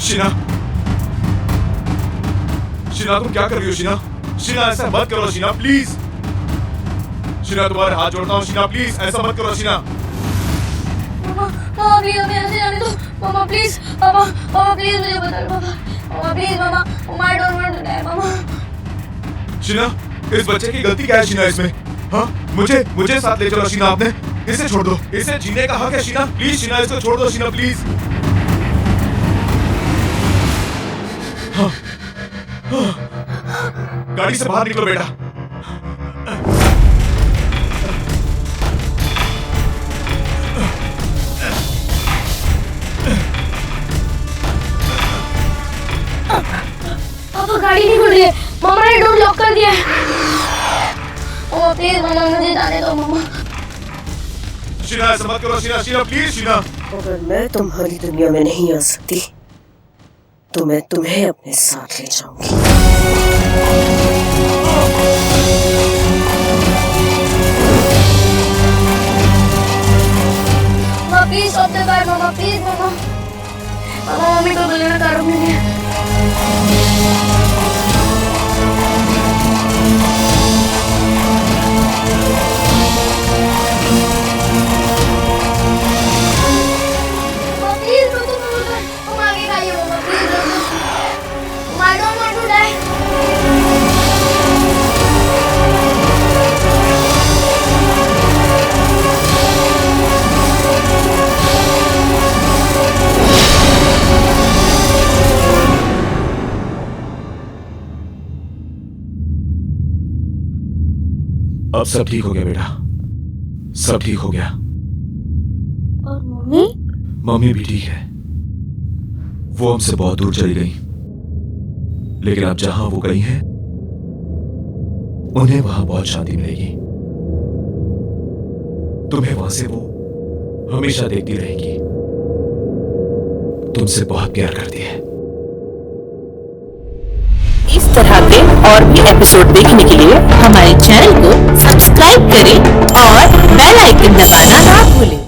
शीना, शीना तुम क्या कर रही हो शीना? शीना ऐसा मत करो शीना, प्लीज। शीना तुम्हारे हाथ जोड़ता हूँ शीना, प्लीज ऐसा मत करो शीना। मामा प्लीज हमें ऐसे जाने दो। मामा प्लीज, पापा प्लीज मुझे बता दो papa. Mama please mama, my don't want to die mama. Sheena, इस बच्चे की गलती क्या है शीना इसमें? हाँ, मुझे साथ ले चलो शीना, आपने इसे छोड़ दो, इसे जीने का हक है शीना, प्लीज शीना इसको छोड़ दो शीना, प्लीज। हाँ, हाँ, गाड़ी से बाहर निकलो बेटा। पापा गाड़ी नहीं खुल रही है, मामा ने डोर लॉक कर दिया है। मामा प्लीज मामा मुझे जाने दो मामा। शीना ऐसा मत करो शीना, शीना प्लीज शीना। अगर मैं तुम्हारी दुनिया में नहीं आ सकती तो मैं तुम्हें अपने साथ ले जाऊंगी। Mama please stop the car mama, please mama. Mama mummy को बुलाना कार में है। अब सब ठीक हो गया बेटा, सब ठीक हो गया। और मम्मी? मम्मी भी ठीक है। वो हमसे बहुत दूर चली गई, लेकिन अब जहां वो गई हैं, उन्हें वहां बहुत शांति मिलेगी। तुम्हें वहां से वो हमेशा देखती रहेगी। तुमसे बहुत प्यार करती है। इस तरह के और भी एपिसोड देखने के लिए हमारे चैनल को सब्सक्राइब करें और बेल आइकन दबाना ना भूलें।